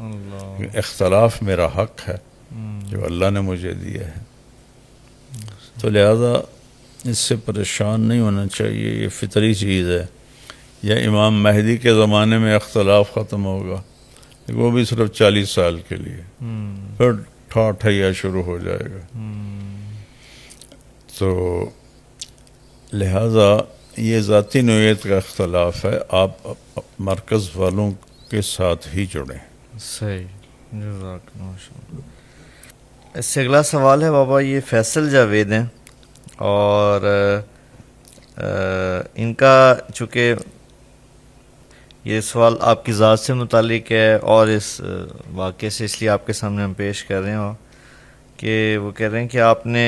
اختلاف میرا حق ہے جو اللہ نے مجھے دیا ہے. تو لہذا اس سے پریشان نہیں ہونا چاہیے، یہ فطری چیز ہے. یا امام مہدی کے زمانے میں اختلاف ختم ہوگا، لیکن وہ بھی صرف 40 سال کے لیے، پھر ٹھیا شروع ہو جائے گا. تو لہذا یہ ذاتی نوعیت کا اختلاف ہے. آپ مرکز والوں کے ساتھ ہی جڑیں. صحیح. جزاک اللہ. اس سے اگلا سوال ہے بابا، یہ فیصل جاوید ہیں اور ان کا چونکہ یہ سوال آپ کی ذات سے متعلق ہے اور اس واقعے سے اس لیے آپ کے سامنے ہم پیش کر رہے ہیں کہ وہ کہہ رہے ہیں کہ آپ نے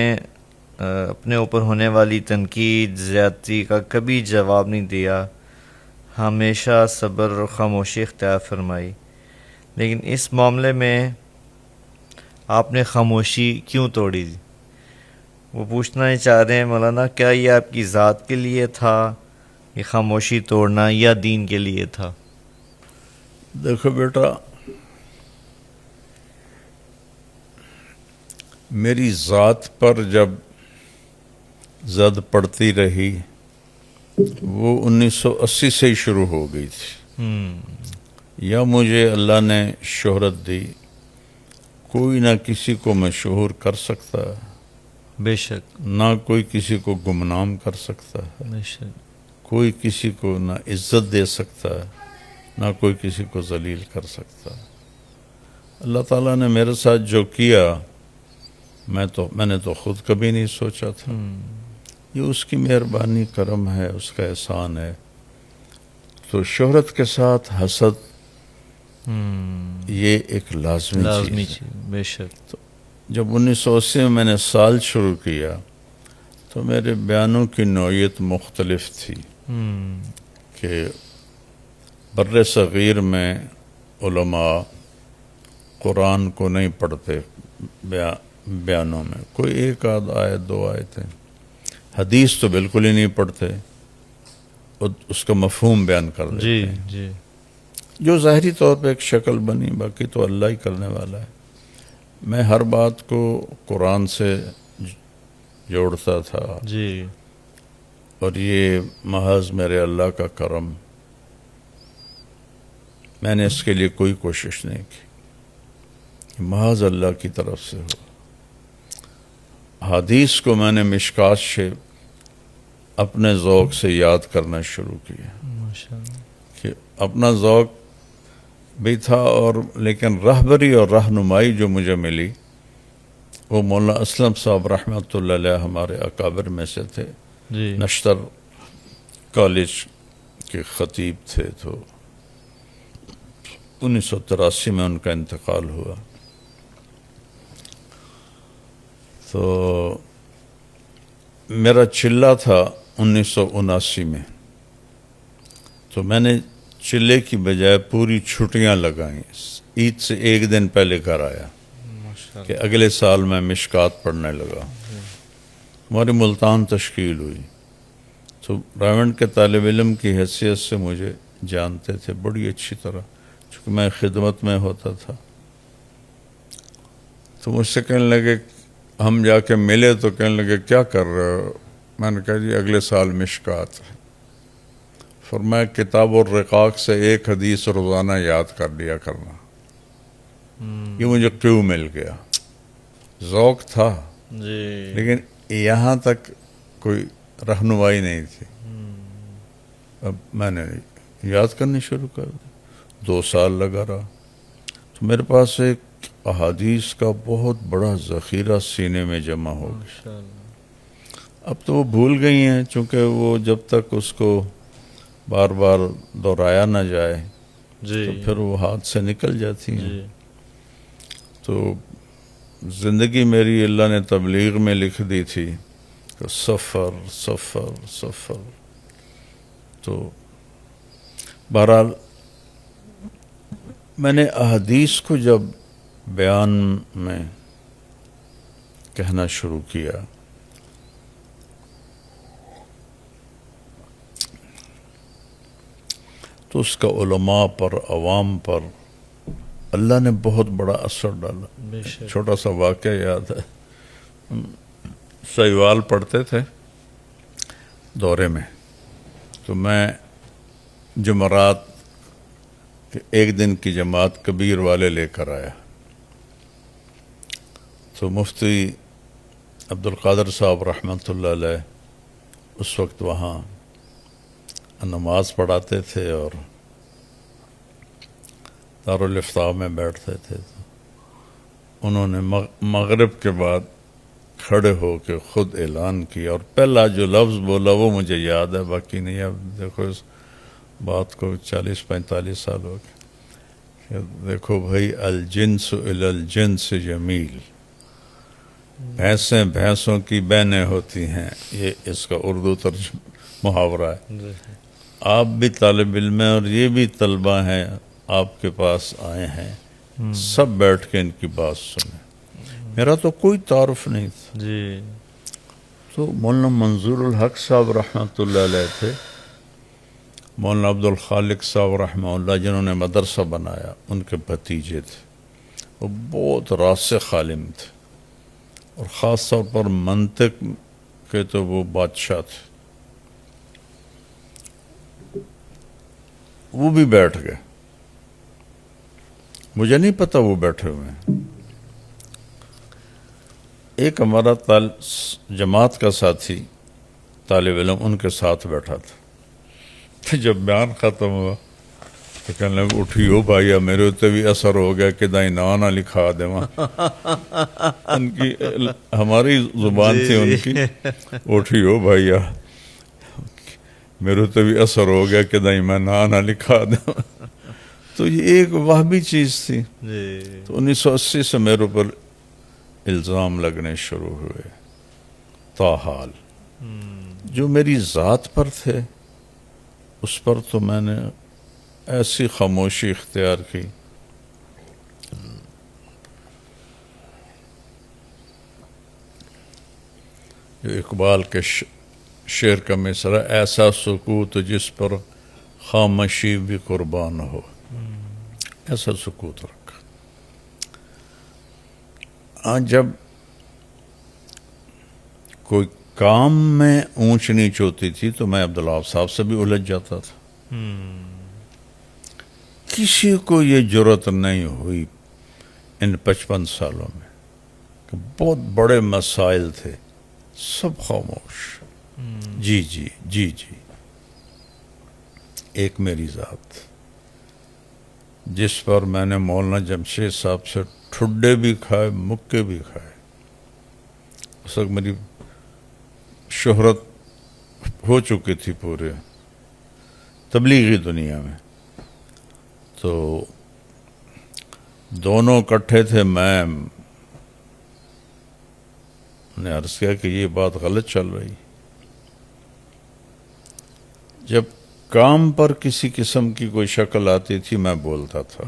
اپنے اوپر ہونے والی تنقید زیادتی کا کبھی جواب نہیں دیا، ہمیشہ صبر اور خاموشی اختیار فرمائی، لیکن اس معاملے میں آپ نے خاموشی کیوں توڑی؟ وہ پوچھنا ہی چاہ رہے ہیں مولانا، کیا یہ آپ کی ذات کے لیے تھا یہ خاموشی توڑنا یا دین کے لیے تھا؟ دیکھو بیٹا، میری ذات پر جب زد پڑتی رہی وہ 1980 سے ہی شروع ہو گئی تھی۔ یا مجھے اللہ نے شہرت دی، کوئی نہ کسی کو مشہور کر سکتا ہے، بے شک، نہ کوئی کسی کو گمنام کر سکتا ہے، بے شک، کوئی کسی کو نہ عزت دے سکتا ہے، نہ کوئی کسی کو ذلیل کر سکتا ہے۔ اللہ تعالیٰ نے میرے ساتھ جو کیا میں نے تو خود کبھی نہیں سوچا تھا۔ یہ اس کی مہربانی کرم ہے، اس کا احسان ہے۔ تو شہرت کے ساتھ حسد یہ ایک لازمی چیز ہے۔ بے شک۔ جب 1980 میں نے سال شروع کیا تو میرے بیانوں کی نوعیت مختلف تھی کہ بر صغیر میں علماء قرآن کو نہیں پڑھتے، بیانوں میں کوئی ایک آدھ آیت دو آیتیں، حدیث تو بالکل ہی نہیں پڑھتے، اس کا مفہوم بیان کر دیتے جی ہیں، جی، جو ظاہری طور پہ ایک شکل بنی، باقی تو اللہ ہی کرنے والا ہے۔ میں ہر بات کو قرآن سے جوڑتا تھا، جی، اور یہ محض میرے اللہ کا کرم، میں نے اس کے لیے کوئی کوشش نہیں کی، محض اللہ کی طرف سے ہو۔ حدیث کو میں نے مشکات سے اپنے ذوق سے یاد کرنا شروع کیا ماشاءاللہ، کہ اپنا ذوق بھی تھا، اور لیکن رہبری اور رہنمائی جو مجھے ملی وہ مولانا اسلم صاحب رحمۃ اللہ علیہ ہمارے اکابر میں سے تھے، جی، نشتر کالج کے خطیب تھے۔ تو 1983 میں ان کا انتقال ہوا۔ تو میرا چلہ تھا 1979 میں، تو میں نے چلے کی بجائے پوری چھٹیاں لگائیں، عید سے ایک دن پہلے گھر آیا کہ اگلے سال میں مشکات پڑھنے لگا۔ ہماری ملتان تشکیل ہوئی، تو راونڈ کے طالب علم کی حیثیت سے مجھے جانتے تھے بڑی اچھی طرح، چونکہ میں خدمت میں ہوتا تھا۔ تو مجھ سے کہنے لگے، ہم جا کے ملے تو کہنے لگے کیا کر رہے ہو؟ میں نے کہا جی اگلے سال مشکات ہے۔ فرمایا کتاب الرقاق سے ایک حدیث روزانہ یاد کر لیا کرنا۔ یہ مجھے کیوں مل گیا، ذوق تھا جی، لیکن یہاں تک کوئی رہنمائی نہیں تھی۔ اب میں نے یاد کرنی شروع کر دی، 2 سال لگا رہا، تو میرے پاس ایک احادیث کا بہت بڑا ذخیرہ سینے میں جمع ہو گیا۔ اب تو وہ بھول گئی ہیں، چونکہ وہ جب تک اس کو بار بار دہرایا نہ جائے جی، تو پھر وہ ہاتھ سے نکل جاتی ہیں۔ جی، تو زندگی میری اللہ نے تبلیغ میں لکھ دی تھی کہ سفر سفر سفر۔ تو بہرحال میں نے احادیث کو جب بیان میں کہنا شروع کیا تو اس کا علماء پر، عوام پر اللہ نے بہت بڑا اثر ڈالا۔ بے شک، چھوٹا سا واقعہ یاد ہے، سہیوال پڑھتے تھے دورے میں، تو میں جمعرات کے ایک دن کی جماعت کبیر والے لے کر آیا، تو مفتی عبدالقادر صاحب رحمۃ اللہ علیہ اس وقت وہاں نماز پڑھاتے تھے اور دارالافتاء میں بیٹھتے تھے۔ انہوں نے مغرب کے بعد کھڑے ہو کے خود اعلان کیا، اور پہلا جو لفظ بولا وہ مجھے یاد ہے، باقی نہیں۔ اب دیکھو بات کو 40-45 سال ہو گئے کہ دیکھو بھائی، الجنس الی الجنس جمیل، بھینسیں بھینسوں کی بہنیں ہوتی ہیں، یہ اس کا اردو محاورہ ہے. آپ بھی طالب علم ہیں اور یہ بھی طلبہ ہیں، آپ کے پاس آئے ہیں، سب بیٹھ کے ان کی بات سنیں. میرا تو کوئی تعارف نہیں تھا. جی تو مولانا منظور الحق صاحب رحمۃ اللہ علیہ تھے، مولانا عبد الخالق صاحب رحمہ اللہ جنہوں نے مدرسہ بنایا، ان کے بھتیجے تھے. وہ بہت راسخ عالم تھے اور خاص طور پر منطق کے تو وہ بادشاہ تھے. وہ بھی بیٹھ گئے، مجھے نہیں پتا وہ بیٹھے ہوئے ہیں. ایک ہمارا جماعت کا ساتھی طالب علم ان کے ساتھ بیٹھا تھا. جب بیان ختم ہوا تو کہنے لگے اٹھیو بھائی، میرے اتنے بھی اثر ہو گیا کہ دائی نہ لکھا دے. ان کی ہماری زبان تھی ان کی، اٹھیو بھائی میرے اتنے بھی اثر ہو گیا کہ دائی میں نہ لکھا دوں. تو یہ ایک وہابی چیز تھی. تو 1980 سے میرے اوپر الزام لگنے شروع ہوئے. تاحال جو میری ذات پر تھے اس پر تو میں نے ایسی خاموشی اختیار کی. جو اقبال کے شعر کا مصرع، ایسا سکوت جس پر خاموشی بھی قربان ہو، ایسا سکوت رکھا. جب کوئی کام میں اونچ نیچ ہوتی تھی تو میں عبدالوہاب صاحب سے بھی الجھ جاتا تھا. کسی کو یہ جرأت نہیں ہوئی ان 55 سالوں میں کہ بہت بڑے مسائل تھے، سب خاموش. جی جی جی جی. ایک میری ذات جس پر میں نے مولانا جمشید صاحب سے ٹھڈے بھی کھائے، مکے بھی کھائے. اس وقت میری شہرت ہو چکی تھی پورے تبلیغی دنیا میں. تو دونوں اکٹھے تھے. میں نے عرض کیا کہ یہ بات غلط چل رہی. جب کام پر کسی قسم کی کوئی شکل آتی تھی میں بولتا تھا.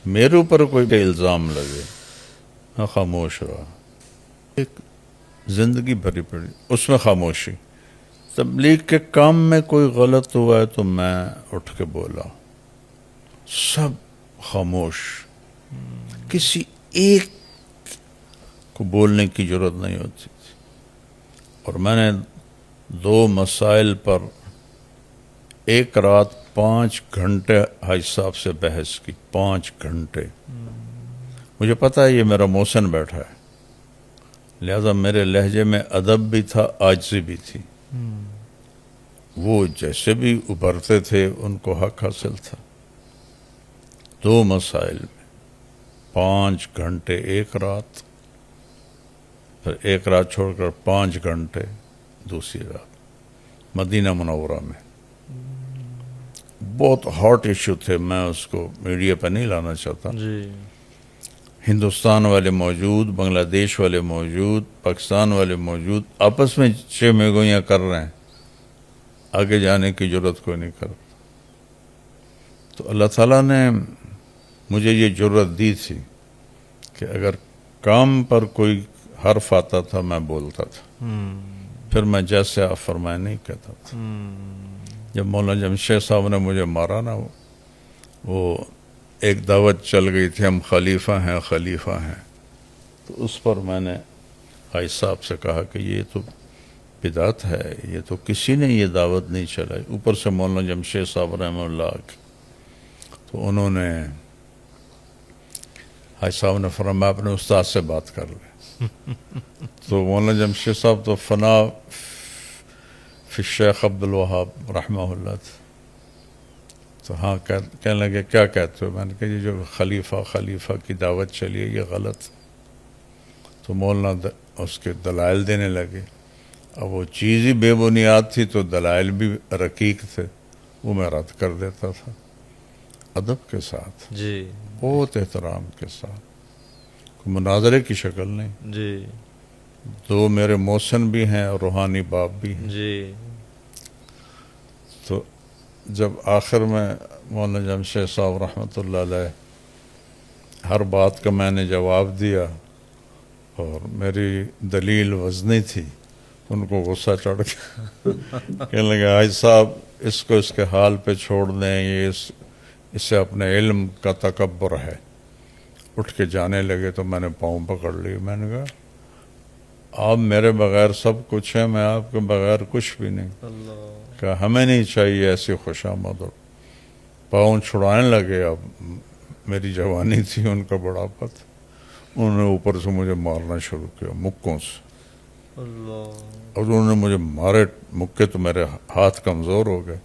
میرے اوپر کوئی الزام لگے میں خاموش رہا. ایک زندگی بھری پڑی اس میں خاموشی. تبلیغ کے کام میں کوئی غلط ہوا ہے تو میں اٹھ کے بولا. سب خاموش. کسی ایک کو بولنے کی ضرورت نہیں ہوتی تھی. اور میں نے 2 مسائل پر ایک رات 5 گھنٹے حاج صاحب سے بحث کی. 5 گھنٹے. مجھے پتا ہے یہ میرا محسن بیٹھا ہے، لہذا میرے لہجے میں ادب بھی تھا، عاجزی بھی تھی. وہ جیسے بھی ابھرتے تھے ان کو حق حاصل تھا. 2 مسائل میں 5 گھنٹے ایک رات، پھر ایک رات چھوڑ کر 5 گھنٹے دوسری رات مدینہ منورہ میں. بہت ہاٹ ایشو تھے، میں اس کو میڈیا پہ نہیں لانا چاہتا. ہندوستان والے موجود، بنگلہ دیش والے موجود، پاکستان والے موجود، آپس میں چہ گوئیاں کر رہے ہیں. آگے جانے کی ضرورت کوئی نہیں کرتا. تو اللہ تعالیٰ نے مجھے یہ جرأت دی تھی کہ اگر کام پر کوئی حرف آتا تھا میں بولتا تھا. پھر میں جیسے آپ فرمائے نہیں کہتا تھا. جب مولانا جمشید صاحب نے مجھے مارا نا، وہ ایک دعوت چل گئی تھی، ہم خلیفہ ہیں خلیفہ ہیں. تو اس پر میں نے حاج صاحب سے کہا کہ یہ تو بدعت ہے، یہ تو کسی نے یہ دعوت نہیں چلائی. اوپر سے مولانا جمشید صاحب رحمہ اللہ تو انہوں نے، حاج صاحب نے فرمایا اپنے استاد سے بات کر لیں. تو مولانا جمشید صاحب تو فنا فی الشیخ عبدالوہاب رحمہ اللہ تھے. تو ہاں کہنے لگے کیا کہتے ہو؟ میں نے کہا یہ جو خلیفہ کی دعوت چلی ہے یہ غلط. تو مولانا اس کے دلائل دینے لگے. اب وہ چیز ہی بے بنیاد تھی تو دلائل بھی رقیق تھے. وہ میں رد کر دیتا تھا ادب کے ساتھ، جی بہت احترام کے ساتھ، کوئی مناظرے کی شکل نہیں. جی دو میرے محسن بھی ہیں اور روحانی باپ بھی ہیں. جی تو جب آخر میں مولانا جمشید صاحب رحمۃ اللہ علیہ ہر بات کا میں نے جواب دیا اور میری دلیل وزنی تھی، ان کو غصہ چڑھ گیا. کہنے لگے حاج صاحب اس کو اس کے حال پہ چھوڑ دیں، یہ اسے اپنے علم کا تکبر ہے. اٹھ کے جانے لگے تو میں نے پاؤں پکڑ لی. میں نے کہا آپ میرے بغیر سب کچھ ہیں، میں آپ کے بغیر کچھ بھی نہیں. کہ ہمیں نہیں چاہیے ایسی خوشامد. اور پاؤں چھڑانے لگے. اب میری جوانی تھی، ان کا بڑھاپا تھا. انہوں نے اوپر سے مجھے مارنا شروع کیا مکوں سے. اور انہوں نے مجھے مارے مکے تو میرے ہاتھ کمزور ہو گئے،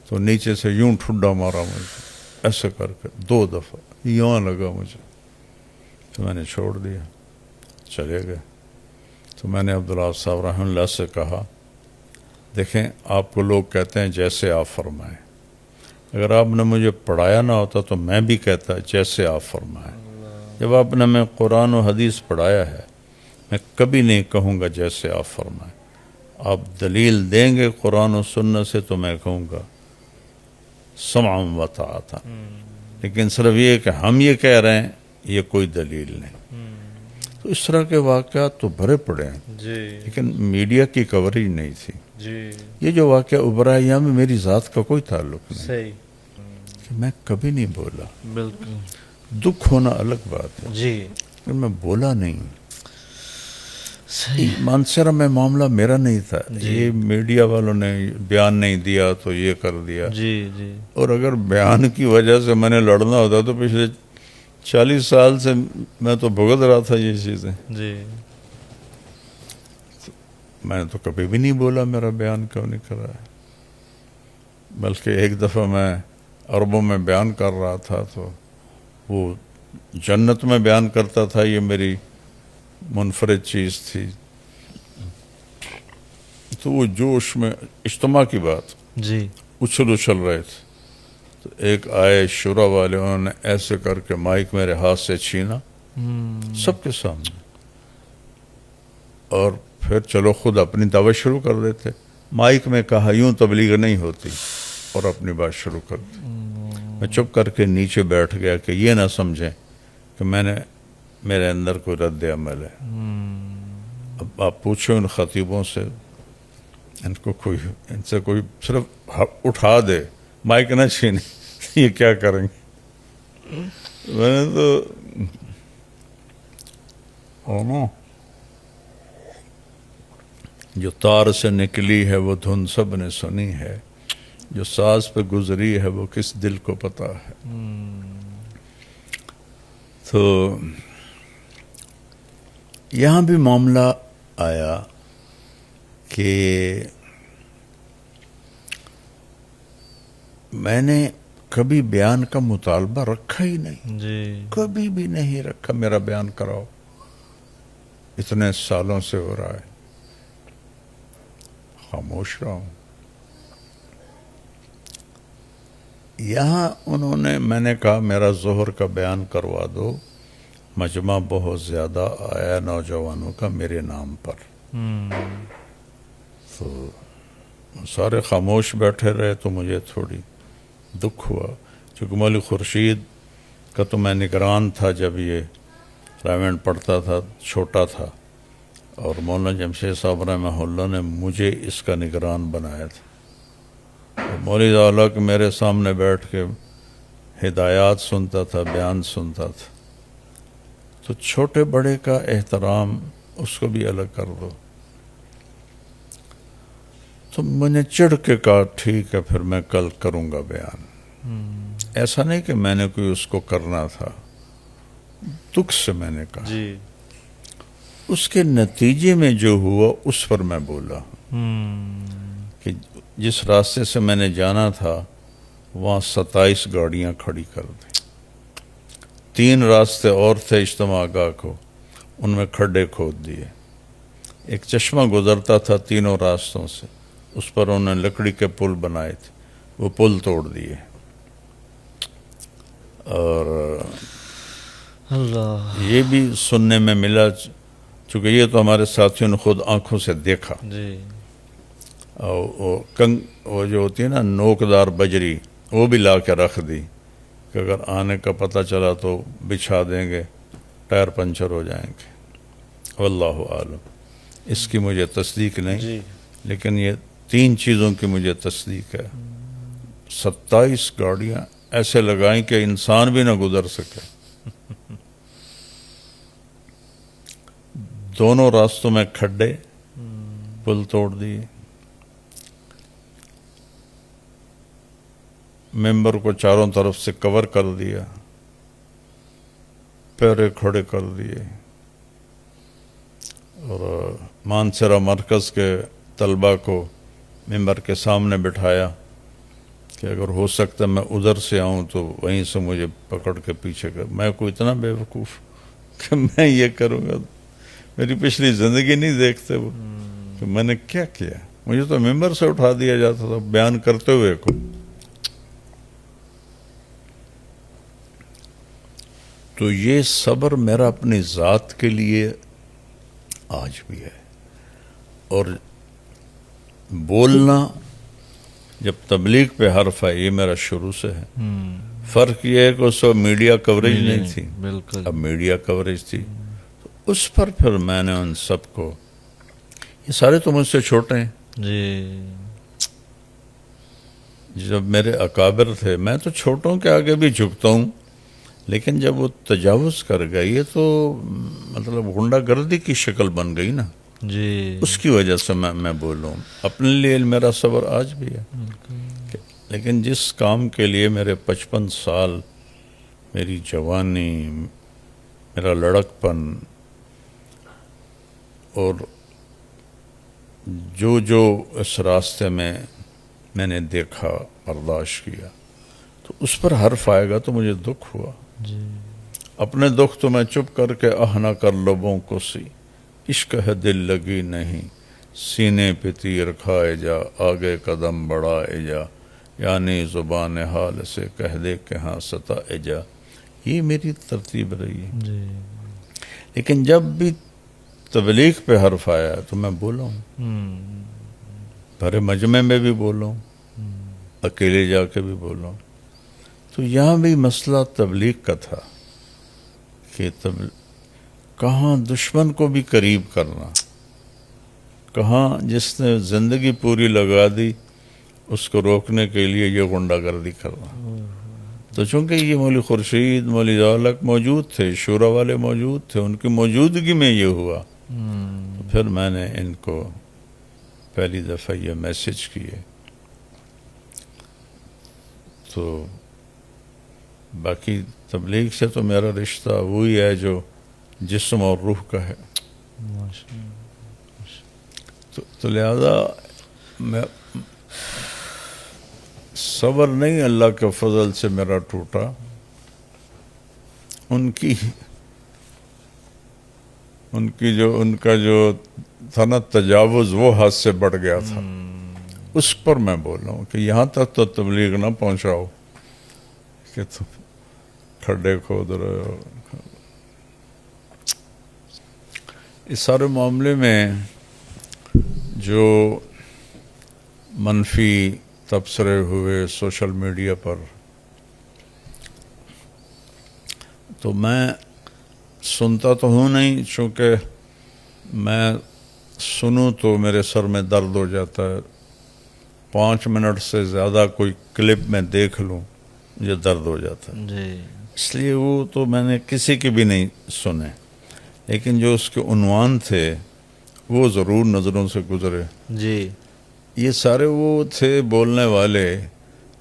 تو نیچے سے یوں ٹھڈا مارا مجھے ایسے کر کے 2 دفعہ، یوں لگا مجھے. تو میں نے چھوڑ دیا، چلے گئے. تو میں نے عبداللہ صاحب رحمۃ اللہ سے کہا دیکھیں آپ کو لوگ کہتے ہیں جیسے آپ فرمائیں، اگر آپ نے مجھے پڑھایا نہ ہوتا تو میں بھی کہتا جیسے آپ فرمائیں. جب آپ نے میں قرآن و حدیث پڑھایا ہے، میں کبھی نہیں کہوں گا جیسے آپ فرمائیں. آپ دلیل دیں گے قرآن و سنت سے تو میں کہوں گا سمعا و طاعتا. لیکن صرف یہ کہ ہم یہ کہہ رہے ہیں یہ کوئی دلیل نہیں. تو اس طرح کے واقعات تو بھرے پڑے ہیں، جی لیکن میڈیا کی کوریج نہیں تھی. جی یہ جو واقعہ ابھرا ہے یہاں میں میری ذات کا کوئی تعلق نہیں. صحیح، کہ میں کبھی نہیں بولا. بالکل دکھ ہونا الگ بات ہے، جی لیکن میں بولا نہیں. صحیح. مانسرا میں معاملہ میرا نہیں تھا. یہ میڈیا والوں نے بیان نہیں دیا تو یہ کر دیا. جی جی اور اگر بیان کی وجہ سے میں نے لڑنا ہوتا تو پچھلے 40 سال سے میں تو بھگت رہا تھا یہ چیزیں. جی میں نے تو کبھی بھی نہیں بولا میرا بیان کیوں نہیں کر رہا ہے. بلکہ ایک دفعہ میں عربوں میں بیان کر رہا تھا تو وہ جنت میں بیان کرتا تھا، یہ میری منفرد چیز تھی. تو وہ جوش میں اجتماع کی بات جی اچھل رہے تھے. تو ایک آئے شورا والے، انہوں نے ایسے کر کے مائک میرے ہاتھ سے چھینا سب کے سامنے. اور پھر چلو خود اپنی دعوت شروع کر دیتے. مائک میں کہا یوں تبلیغ نہیں ہوتی اور اپنی بات شروع کر دی. میں چپ کر کے نیچے بیٹھ گیا کہ یہ نہ سمجھیں کہ میرے اندر کوئی رد عمل ہے. اب آپ پوچھو ان خطیبوں سے، ان سے کوئی صرف اٹھا دے، مائک نہ چھینے، یہ کیا کریں گے؟ میں نے تو جو تار سے نکلی ہے وہ دھن سب نے سنی ہے، جو ساز پہ گزری ہے وہ کس دل کو پتا ہے. تو یہاں بھی معاملہ آیا کہ میں نے کبھی بیان کا مطالبہ رکھا ہی نہیں. جی کبھی بھی نہیں رکھا میرا بیان کراؤ. اتنے سالوں سے ہو رہا ہے، خاموش رہا ہوں. یہاں میں نے کہا میرا ظہر کا بیان کروا دو. مجمع بہت زیادہ آیا نوجوانوں کا میرے نام پر. تو سارے خاموش بیٹھے رہے تو مجھے تھوڑی دکھ ہوا. چونکہ مولوی خورشید کا تو میں نگران تھا جب یہ رائمنڈ پڑھتا تھا، چھوٹا تھا، اور مولانا جمشید صاحب رحمہ اللہ نے مجھے اس کا نگران بنایا تھا. اور مولوی اعلیٰ کہ میرے سامنے بیٹھ کے ہدایات سنتا تھا، بیان سنتا تھا. تو چھوٹے بڑے کا احترام اس کو بھی الگ کر دو. تو میں نے چڑھ کے کہا ٹھیک ہے پھر میں کل کروں گا بیان. ایسا نہیں کہ میں نے کوئی اس کو کرنا تھا، دکھ سے میں نے کہا. جی اس کے نتیجے میں جو ہوا اس پر میں بولا کہ جس راستے سے میں نے جانا تھا وہاں 27 گاڑیاں کھڑی کر دیں. 3 راستے اور تھے اجتماع گاہ کو، ان میں کھڈے کھود دیے. ایک چشمہ گزرتا تھا تینوں راستوں سے، اس پر انہوں نے لکڑی کے پل بنائے تھے. وہ پل توڑ دیے. اور اللہ. یہ بھی سننے میں ملا، چونکہ یہ تو ہمارے ساتھیوں نے خود آنکھوں سے دیکھا. جی. اور وہ جو ہوتی ہے نا نوکدار بجری، وہ بھی لا کے رکھ دی کہ اگر آنے کا پتہ چلا تو بچھا دیں گے، ٹائر پنچر ہو جائیں گے. واللہ عالم، اس کی مجھے تصدیق نہیں. جی. لیکن یہ 3 چیزوں کی مجھے تصدیق ہے. 27 گاڑیاں ایسے لگائیں کہ انسان بھی نہ گزر سکے. دونوں راستوں میں کھڈے، پل توڑ دیے. ممبر کو چاروں طرف سے کور کر دیا، پیرے کھڑے کر دیے. اور مانسرا مرکز کے طلبہ کو ممبر کے سامنے بٹھایا کہ اگر ہو سکتا میں ادھر سے آؤں تو وہیں سے مجھے پکڑ کے پیچھے کر. میں کوئی اتنا بے وقوف کہ میں یہ کروں گا. میری پچھلی زندگی نہیں دیکھتے وہ کہ میں نے کیا کیا. مجھے تو ممبر سے اٹھا دیا جاتا تھا بیان کرتے ہوئے کو. تو یہ صبر میرا اپنی ذات کے لیے آج بھی ہے. اور بولنا جب تبلیغ پہ حرف ہے، یہ میرا شروع سے ہے. فرق یہ ہے کہ اس وقت میڈیا کوریج نہیں تھی، بالکل. اب میڈیا کوریج تھی. تو اس پر پھر میں نے ان سب کو، یہ سارے تو مجھ سے چھوٹے ہیں. جی. جب میرے اکابر تھے، میں تو چھوٹوں کے آگے بھی جھکتا ہوں، لیکن جب وہ تجاوز کر گئے یہ تو مطلب غنڈہ گردی کی شکل بن گئی نا. جی. اس کی وجہ سے میں بولوں. اپنے لیے میرا صبر آج بھی ہے. لیکن جس کام کے لیے میرے 55 سال، میری جوانی، میرا لڑکپن، اور جو اس راستے میں نے دیکھا، برداشت کیا، تو اس پر حرف آئے گا تو مجھے دکھ ہوا. جی. اپنے دکھ تو میں چپ کر کے آہ نہ کر لبوں کو سی، عشق ہے دل لگی نہیں، سینے پہ تیر کھائے جا، آگے قدم بڑھائے جا، یعنی زبان حال سے کہہ دے کہ ہاں ستائے جا. یہ میری ترتیب رہی ہے. جی. لیکن جب بھی تبلیغ پہ حرف آیا تو میں بولا ہوں، بھرے مجمع میں بھی بولا ہوں، اکیلے جا کے بھی بولا ہوں. تو یہاں بھی مسئلہ تبلیغ کا تھا کہ کہاں دشمن کو بھی قریب کرنا، کہاں جس نے زندگی پوری لگا دی اس کو روکنے کے لیے یہ غنڈہ گردی کرنا. تو چونکہ یہ مولی خورشید، مولی ذالک موجود تھے، شورا والے موجود تھے، ان کی موجودگی میں یہ ہوا. تو پھر میں نے ان کو پہلی دفعہ یہ میسج کیے. تو باقی تبلیغ سے تو میرا رشتہ وہی ہے جو جسم اور روح کا ہے. تو لہذا میں صبر نہیں اللہ کے فضل سے میرا ٹوٹا، ان کا جو تھا نا تجاوز، وہ حد سے بڑھ گیا تھا. اس پر میں بول رہا ہوں کہ یہاں تک تو تبلیغ نہ پہنچاؤ کہ تم کھڈے کھود رہے ہو. اس سارے معاملے میں جو منفی تبصرے ہوئے سوشل میڈیا پر، تو میں سنتا تو ہوں نہیں، چونکہ میں سنوں تو میرے سر میں درد ہو جاتا ہے. 5 منٹ سے زیادہ کوئی کلپ میں دیکھ لوں مجھے درد ہو جاتا ہے. جی. اس لیے وہ تو میں نے کسی کی بھی نہیں سنے، لیکن جو اس کے عنوان تھے وہ ضرور نظروں سے گزرے. جی. یہ سارے وہ تھے بولنے والے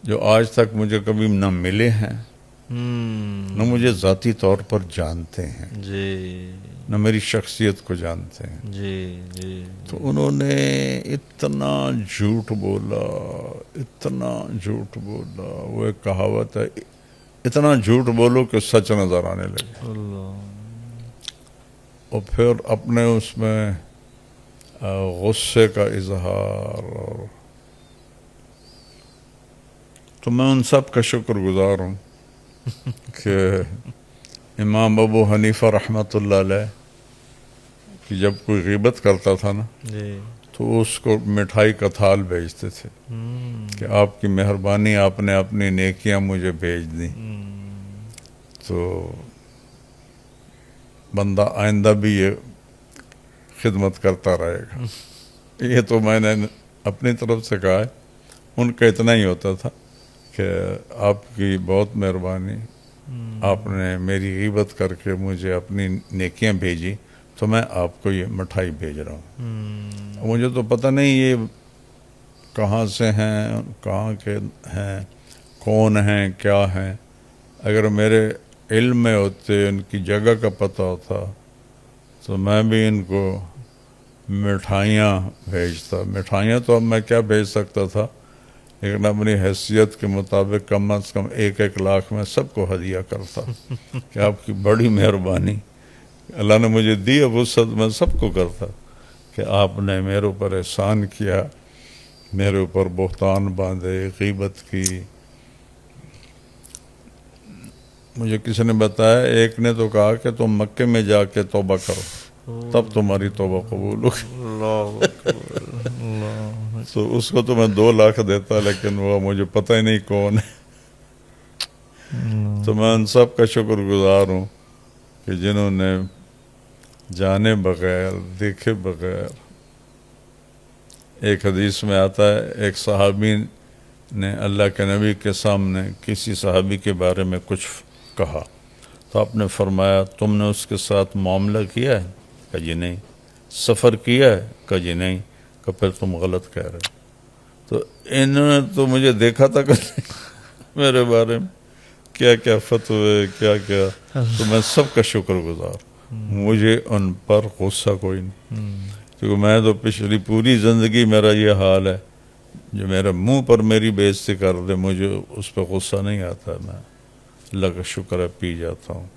جو آج تک مجھے کبھی نہ ملے ہیں، نہ مجھے ذاتی طور پر جانتے ہیں، جی. نہ میری شخصیت کو جانتے ہیں. جی. جی. تو انہوں نے اتنا جھوٹ بولا، اتنا جھوٹ بولا. وہ ایک کہاوت ہے، اتنا جھوٹ بولو کہ سچ نظر آنے لگے. اللہ. اور پھر اپنے اس میں غصے کا اظہار اور تو میں ان سب کا شکر گزار ہوں کہ امام ابو حنیفہ رحمۃ اللہ علیہ کہ جب کوئی غیبت کرتا تھا نا جی تو اس کو مٹھائی کا تھال بھیجتے تھے کہ آپ کی مہربانی، آپ نے اپنی نیکیاں مجھے بھیج دیں، تو بندہ آئندہ بھی یہ خدمت کرتا رہے گا۔ یہ تو میں نے اپنی طرف سے کہا ہے، ان کا اتنا ہی ہوتا تھا کہ آپ کی بہت مہربانی، آپ نے میری غیبت کر کے مجھے اپنی نیکیاں بھیجی تو میں آپ کو یہ مٹھائی بھیج رہا ہوں۔ مجھے تو پتہ نہیں یہ کہاں سے ہیں، کہاں کے ہیں، کون ہیں، کیا ہیں۔ اگر میرے علم میں ہوتے، ان کی جگہ کا پتہ ہوتا تو میں بھی ان کو مٹھائیاں بھیجتا۔ مٹھائیاں تو اب میں کیا بھیج سکتا تھا، لیکن اپنی حیثیت کے مطابق کم از کم 1-1 لاکھ میں سب کو ہدیہ کرتا کہ آپ کی بڑی مہربانی، اللہ نے مجھے دی، اب وسعت میں سب کو کرتا کہ آپ نے میرے اوپر احسان کیا، میرے اوپر بہتان باندھے، غیبت کی۔ مجھے کسی نے بتایا، ایک نے تو کہا کہ تم مکے میں جا کے توبہ کرو تب تمہاری توبہ قبول ہوگی۔ تو اس کو تو میں 2 لاکھ دیتا، لیکن وہ مجھے پتہ ہی نہیں کون ہے۔ تو میں ان سب کا شکر گزار ہوں کہ جنہوں نے جانے بغیر، دیکھے بغیر، ایک حدیث میں آتا ہے ایک صحابی نے اللہ کے نبی کے سامنے کسی صحابی کے بارے میں کچھ کہا تو آپ نے فرمایا تم نے اس کے ساتھ معاملہ کیا ہے؟ کہا جی نہیں۔ سفر کیا ہے؟ کہا جی نہیں۔ کہ پھر تم غلط کہہ رہے۔ تو انہوں نے تو مجھے دیکھا تھا کہ میرے بارے میں کیا کیا فتوے، کیا کیا، تو میں سب کا شکر گزار۔ مجھے ان پر غصہ کوئی نہیں، کیونکہ میں تو پچھلی پوری زندگی میرا یہ حال ہے، جو میرے منہ پر میری بےعزتی کر دے مجھے اس پہ غصہ نہیں آتا، میں اللہ کا شکر ہے پی جاتا ہوں۔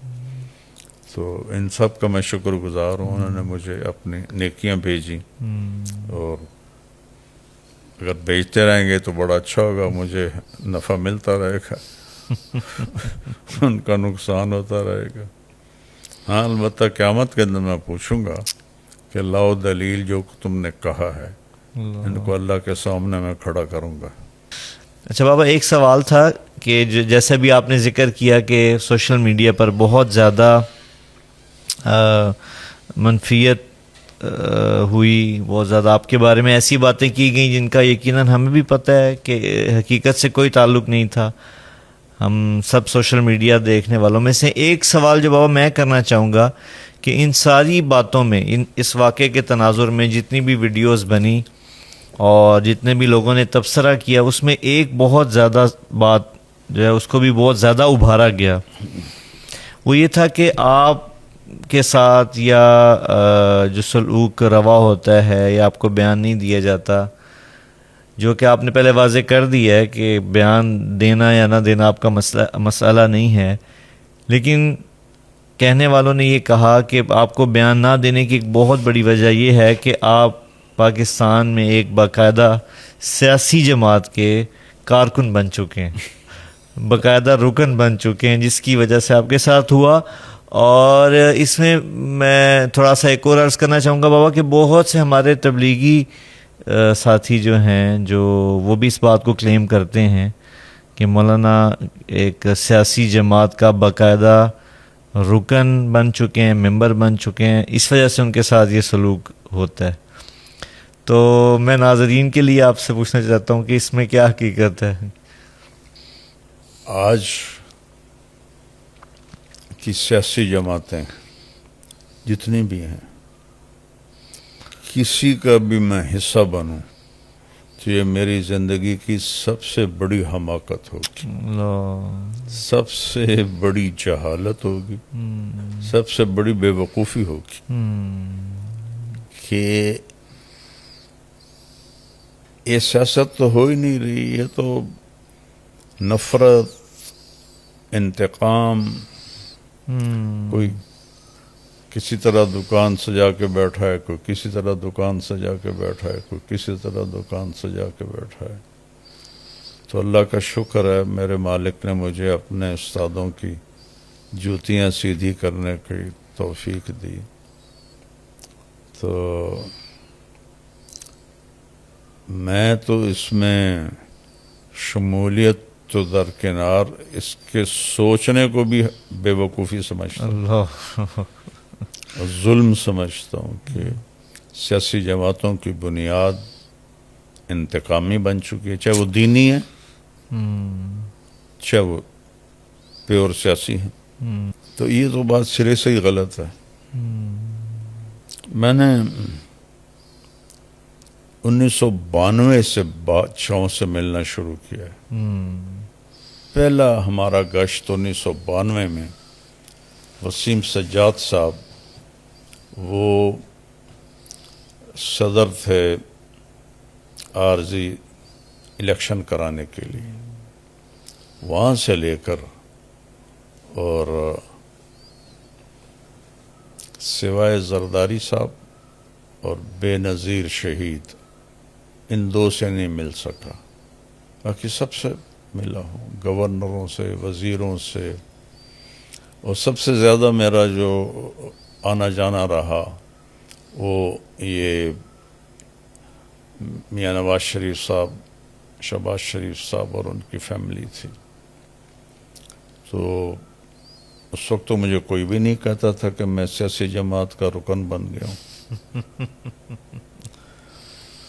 تو ان سب کا میں شکر گزار ہوں، انہوں نے مجھے اپنی نیکیاں بھیجی، اور اگر بھیجتے رہیں گے تو بڑا اچھا ہوگا، مجھے نفع ملتا رہے گا، ان کا نقصان ہوتا رہے گا۔ ہاں البتہ قیامت کے دن میں پوچھوں گا کہ لاؤ دلیل جو تم نے کہا ہے، ان کو اللہ کے سامنے میں کھڑا کروں گا۔ اچھا بابا، ایک سوال تھا کہ جیسے بھی آپ نے ذکر کیا کہ سوشل میڈیا پر بہت زیادہ منفیت ہوئی، بہت زیادہ آپ کے بارے میں ایسی باتیں کی گئیں جن کا یقیناً ہمیں بھی پتہ ہے کہ حقیقت سے کوئی تعلق نہیں تھا، ہم سب سوشل میڈیا دیکھنے والوں میں سے۔ ایک سوال جو بابا میں کرنا چاہوں گا کہ ان ساری باتوں میں، اس واقعے کے تناظر میں جتنی بھی ویڈیوز بنی اور جتنے بھی لوگوں نے تبصرہ کیا، اس میں ایک بہت زیادہ بات جو ہے اس کو بھی بہت زیادہ ابھارا گیا، وہ یہ تھا کہ آپ کے ساتھ یا جو سلوک روا ہوتا ہے یا آپ کو بیان نہیں دیا جاتا، جو کہ آپ نے پہلے واضح کر دیا ہے کہ بیان دینا یا نہ دینا آپ کا مسئلہ نہیں ہے، لیکن کہنے والوں نے یہ کہا کہ آپ کو بیان نہ دینے کی ایک بہت بڑی وجہ یہ ہے کہ آپ پاکستان میں ایک باقاعدہ سیاسی جماعت کے کارکن بن چکے ہیں، باقاعدہ رکن بن چکے ہیں، جس کی وجہ سے آپ کے ساتھ ہوا۔ اور اس میں تھوڑا سا ایک اور عرض کرنا چاہوں گا بابا کہ بہت سے ہمارے تبلیغی ساتھی جو ہیں، جو وہ بھی اس بات کو کلیم کرتے ہیں کہ مولانا ایک سیاسی جماعت کا باقاعدہ رکن بن چکے ہیں، ممبر بن چکے ہیں، اس وجہ سے ان کے ساتھ یہ سلوک ہوتا ہے۔ تو میں ناظرین کے لیے آپ سے پوچھنا چاہتا ہوں کہ اس میں کیا حقیقت ہے؟ آج کی سیاسی جماعتیں جتنی بھی ہیں، کسی کا بھی میں حصہ بنوں تو یہ میری زندگی کی سب سے بڑی حماقت ہوگی، سب سے بڑی جہالت ہوگی، سب سے بڑی بے وقوفی ہوگی کہ یہ سیاست تو ہو ہی نہیں رہی، یہ تو نفرت، انتقام، کوئی کسی طرح دکان سجا کے بیٹھا ہے، کوئی کسی طرح دکان سجا کے بیٹھا ہے، کوئی کسی طرح دکان سجا کے بیٹھا ہے۔ تو اللہ کا شکر ہے میرے مالک نے مجھے اپنے استادوں کی جوتیاں سیدھی کرنے کی توفیق دی. تو میں تو اس میں شمولیت تو درکنار اس کے سوچنے کو بھی بے وقوفی سمجھتا ہوں اللہ اور ظلم سمجھتا ہوں کہ سیاسی جماعتوں کی بنیاد انتقامی بن چکی ہے، چاہے وہ دینی ہے چاہے وہ پیور سیاسی ہیں. تو یہ تو بات سرے سے ہی غلط ہے. میں نے 1992 سے بادشاہوں سے ملنا شروع کیا ہے. پہلا ہمارا گشت 1992 میں وسیم سجاد صاحب وہ صدر تھے عارضی الیکشن کرانے کے لیے، وہاں سے لے کر اور سوائے زرداری صاحب اور بے نظیر شہید ان دو سے نہیں مل سکا، باقی سب سے ملا ہوں، گورنروں سے، وزیروں سے. اور سب سے زیادہ میرا جو آنا جانا رہا وہ یہ میاں نواز شریف صاحب، شہباز شریف صاحب اور ان کی فیملی تھی. تو اس وقت تو مجھے کوئی بھی نہیں کہتا تھا کہ میں سیاسی جماعت کا رکن بن گیا ہوں.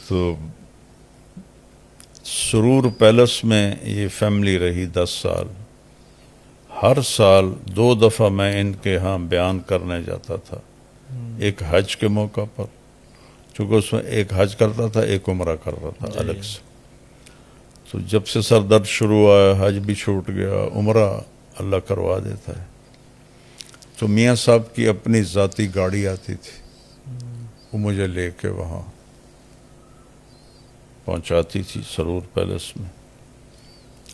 تو سرور پیلس میں یہ فیملی رہی 10 سال. ہر سال 2 دفعہ میں ان کے ہاں بیان کرنے جاتا تھا، ایک حج کے موقع پر، چونکہ اس میں ایک حج کرتا تھا ایک عمرہ کرتا تھا الگ سے. تو جب سے سر درد شروع ہوا، حج بھی چھوٹ گیا، عمرہ اللہ کروا دیتا ہے. تو میاں صاحب کی اپنی ذاتی گاڑی آتی تھی، وہ مجھے لے کے وہاں پہنچاتی تھی سرور پیلس میں،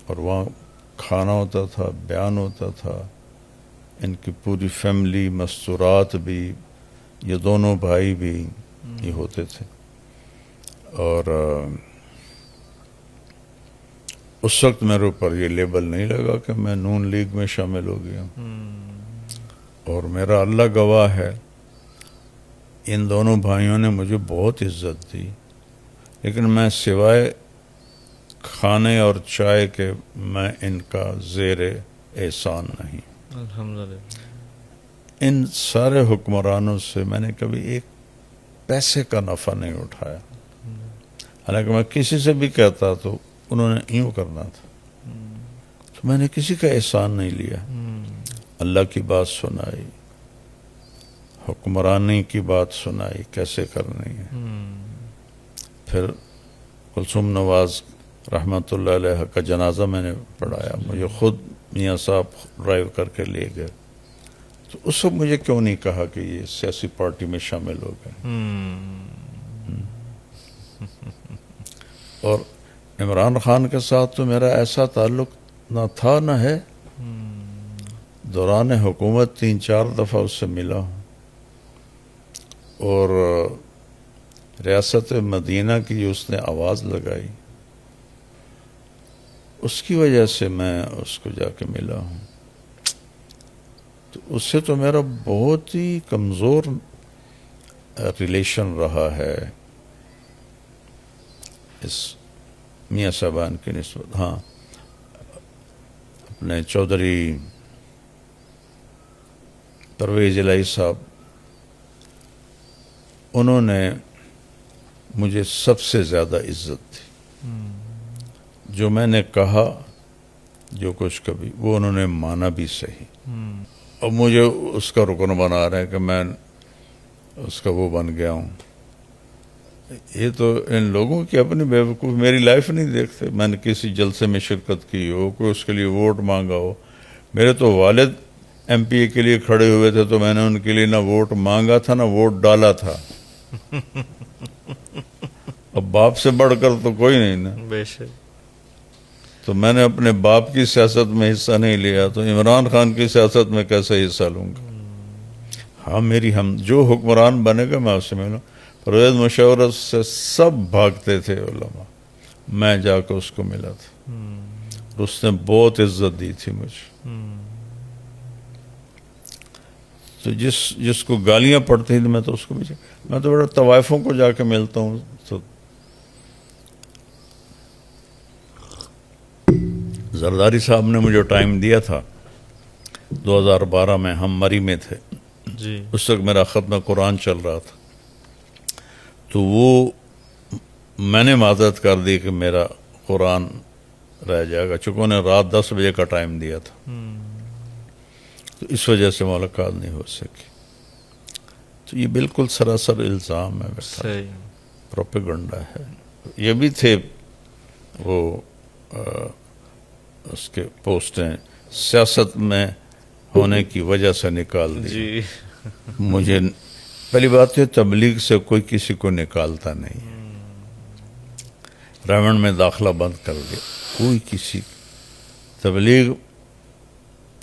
اور وہاں کھانا ہوتا تھا، بیان ہوتا تھا. ان کی پوری فیملی، مستورات بھی، یہ دونوں بھائی بھی یہ ہوتے تھے. اور اس وقت میرے اوپر یہ لیبل نہیں لگا کہ میں نون لیگ میں شامل ہو گیا. اور میرا اللہ گواہ ہے ان دونوں بھائیوں نے مجھے بہت عزت دی، لیکن میں سوائے کھانے اور چائے کے میں ان کا زیر احسان نہیں. الحمدللہ. ان سارے حکمرانوں سے میں نے کبھی ایک پیسے کا نفع نہیں اٹھایا، حالانکہ میں کسی سے بھی کہتا تو انہوں نے یوں کرنا تھا. تو میں نے کسی کا احسان نہیں لیا. اللہ کی بات سنائی، حکمرانی کی بات سنائی کیسے کرنی ہے. پھر کلثوم نواز رحمۃ اللہ علیہ کا جنازہ میں نے پڑھایا، مجھے خود میاں صاحب ڈرائیو کر کے لے گئے. تو اس وقت مجھے کیوں نہیں کہا کہ یہ سیاسی پارٹی میں شامل ہو گئے. اور عمران خان کے ساتھ تو میرا ایسا تعلق نہ تھا نہ ہے. دوران حکومت 3-4 دفعہ اس سے ملا ہوں، اور ریاست مدینہ کی جو اس نے آواز لگائی اس کی وجہ سے میں اس کو جا کے ملا ہوں. تو اس سے تو میرا بہت ہی کمزور ریلیشن رہا ہے اس میاں صاحبان کی نسبت. ہاں، اپنے چودھری پرویز الہی صاحب، انہوں نے مجھے سب سے زیادہ عزت دی. جو میں نے کہا، جو کچھ کبھی، وہ انہوں نے مانا بھی صحیح. اور مجھے اس کا رکن بنا رہے ہیں کہ میں اس کا وہ بن گیا ہوں. یہ تو ان لوگوں کی اپنی بیوقوف، میری لائف نہیں دیکھتے. میں نے کسی جلسے میں شرکت کی ہو، کوئی اس کے لیے ووٹ مانگا ہو. میرے تو والد ایم پی اے کے لیے کھڑے ہوئے تھے تو میں نے ان کے لیے نہ ووٹ مانگا تھا نہ ووٹ ڈالا تھا. اب باپ سے بڑھ کر تو کوئی نہیں نا. بے شک. تو میں نے اپنے باپ کی سیاست میں حصہ نہیں لیا، تو عمران خان کی سیاست میں کیسے حصہ لوں گا. ہاں، میری ہم جو حکمران بنے گا میں اس سے ملوں. پرویز مشاورت سے سب بھاگتے تھے علماء، میں جا کے اس کو ملا تھا. اور اس نے بہت عزت دی تھی مجھے. تو جس کو گالیاں پڑتی تھیں میں تو اس کو بھی میں تو بڑا طوائفوں کو جا کے ملتا ہوں. تو زرداری صاحب نے مجھے ٹائم دیا تھا 2012 میں، ہم مری میں تھے جی. اس وقت میرا ختم قرآن چل رہا تھا. تو وہ میں نے معذرت کر دی کہ میرا قرآن رہ جائے گا، چونکہ انہیں رات 10 بجے کا ٹائم دیا تھا. تو اس وجہ سے ملاقات نہیں ہو سکی. تو یہ بالکل سراسر الزام ہے، صحیح. پروپیگنڈا ہے. یہ بھی تھے وہ اس کے پوسٹیں سیاست میں ہونے کی وجہ سے نکال دی. جی. مجھے پہلی بات ہے تبلیغ سے کوئی کسی کو نکالتا نہیں. ریمنڈ میں داخلہ بند کر دیا. کوئی کسی تبلیغ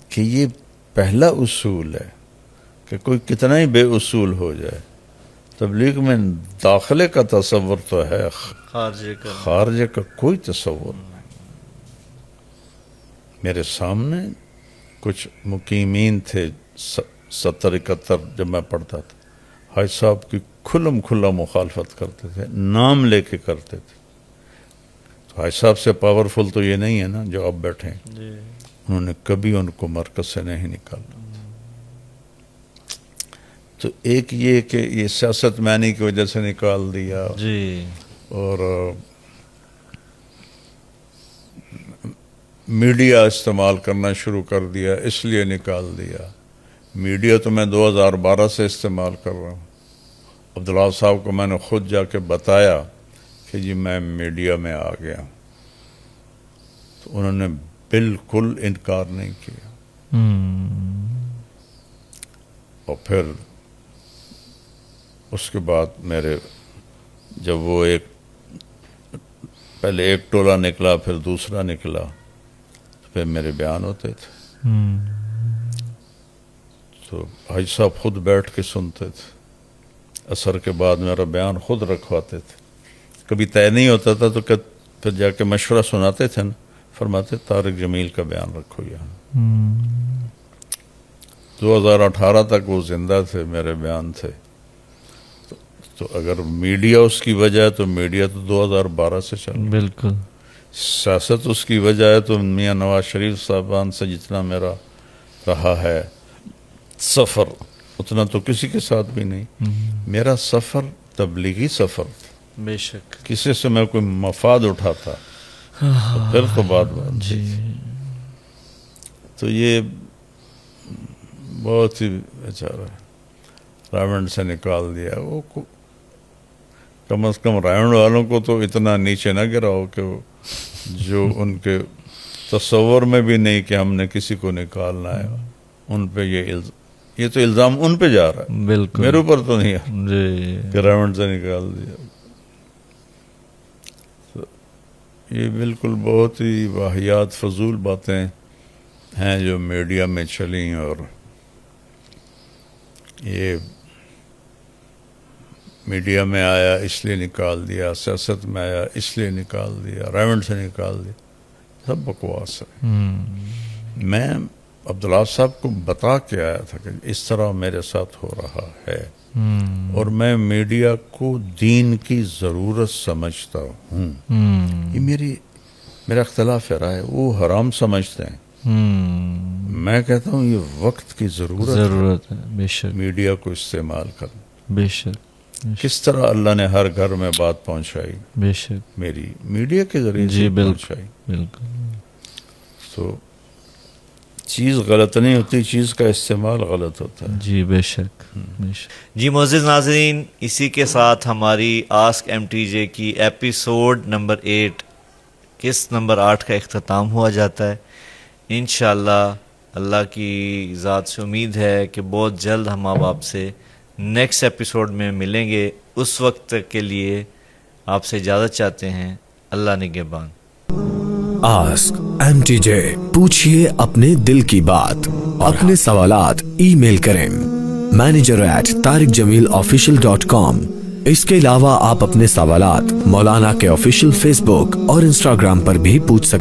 کہ یہ پہلا اصول ہے کہ کوئی کتنا ہی بے اصول ہو جائے، تبلیغ میں داخلے کا تصور تو ہے، خارجے کا کوئی تصور نہیں. میرے سامنے کچھ مقیمین تھے 70-71 جب میں پڑھتا تھا، حاج صاحب کی کھلم کھلا مخالفت کرتے تھے، نام لے کے کرتے تھے. تو حاج صاحب سے پاورفل تو یہ نہیں ہے نا جو اب بیٹھے ہیں. جی. انہوں نے کبھی ان کو مرکز سے نہیں نکالا. تو ایک یہ کہ یہ سیاست معنی کی وجہ سے نکال دیا. جی. اور میڈیا استعمال کرنا شروع کر دیا اس لیے نکال دیا. میڈیا تو میں 2012 سے استعمال کر رہا ہوں. عبداللہ صاحب کو میں نے خود جا کے بتایا کہ جی میں میڈیا میں آ گیا، تو انہوں نے بالکل انکار نہیں کیا. اور پھر اس کے بعد میرے جب وہ پہلے ایک ٹولہ نکلا پھر دوسرا نکلا، پھر میرے بیان ہوتے تھے. تو حاج صاحب خود بیٹھ کے سنتے تھے. عصر کے بعد میرا بیان خود رکھواتے تھے. کبھی طے نہیں ہوتا تھا تو پھر جا کے مشورہ سناتے تھے نا، فرماتے طارق جمیل کا بیان رکھو یہاں. 2018 تک وہ زندہ تھے، میرے بیان تھے. تو اگر میڈیا اس کی وجہ ہے تو میڈیا تو 2012 سے چل. بالکل. سیاست اس کی وجہ ہے تو میاں نواز شریف صاحبان سے جتنا میرا رہا ہے سفر اتنا تو کسی کے ساتھ بھی نہیں. میرا سفر تبلیغی سفر تھا. بے شک. کسی سے میں کوئی مفاد اٹھاتا تو پھر تو بات جی. تو یہ بہت ہی بیچارہ رائمنڈ سے نکال دیا. وہ کم از کم رائمنڈ والوں کو تو اتنا نیچے نہ گرا ہو کہ وہ جو ان کے تصور میں بھی نہیں کہ ہم نے کسی کو نکالنا ہے، ان پہ یہ تو الزام ان پہ جا رہا ہے. بالکل. میرے اوپر تو نہیں ہے جی. کہ رائمنڈ سے نکال دیا. یہ بالکل بہت ہی واہیات فضول باتیں ہیں جو میڈیا میں چلیں. اور یہ میڈیا میں آیا اس لیے نکال دیا، سیاست میں آیا اس لیے نکال دیا، ریونڈ سے نکال دیا، سب بکواس ہے. میں عبداللہ صاحب کو بتا کے آیا تھا کہ اس طرح میرے ساتھ ہو رہا ہے، اور میں میڈیا کو دین کی ضرورت سمجھتا ہوں. یہ میرا اختلاف ہے، وہ حرام سمجھتے ہیں، میں کہتا ہوں یہ وقت کی ضرورت ہے. بے شک. میڈیا کو استعمال کرنا. بے شک. کس طرح اللہ نے ہر گھر میں بات پہنچائی، بے شک میری میڈیا کے ذریعے جی. سے پہنچائی. بالکل. تو چیز غلط نہیں ہوتی، چیز کا استعمال غلط ہوتا ہے. جی. بے شک. جی معزز ناظرین، اسی کے ساتھ ہماری آسک ایم ٹی جے کی ایپیسوڈ نمبر 8 قسط نمبر 8 کا اختتام ہوا جاتا ہے. انشاءاللہ اللہ کی ذات سے امید ہے کہ بہت جلد ہم آپ سے نیکسٹ ایپیسوڈ میں ملیں گے. اس وقت تک کے لیے آپ سے اجازت چاہتے ہیں. اللہ نگہبان. آسک ایم ٹی جے، پوچھئے اپنے دل کی بات. اپنے سوالات ای میل کریں manager@tariqjamilofficial.com. اس کے علاوہ آپ اپنے سوالات مولانا کے آفیشیل فیس بک اور انسٹاگرام پر بھی پوچھ سکتے ہیں.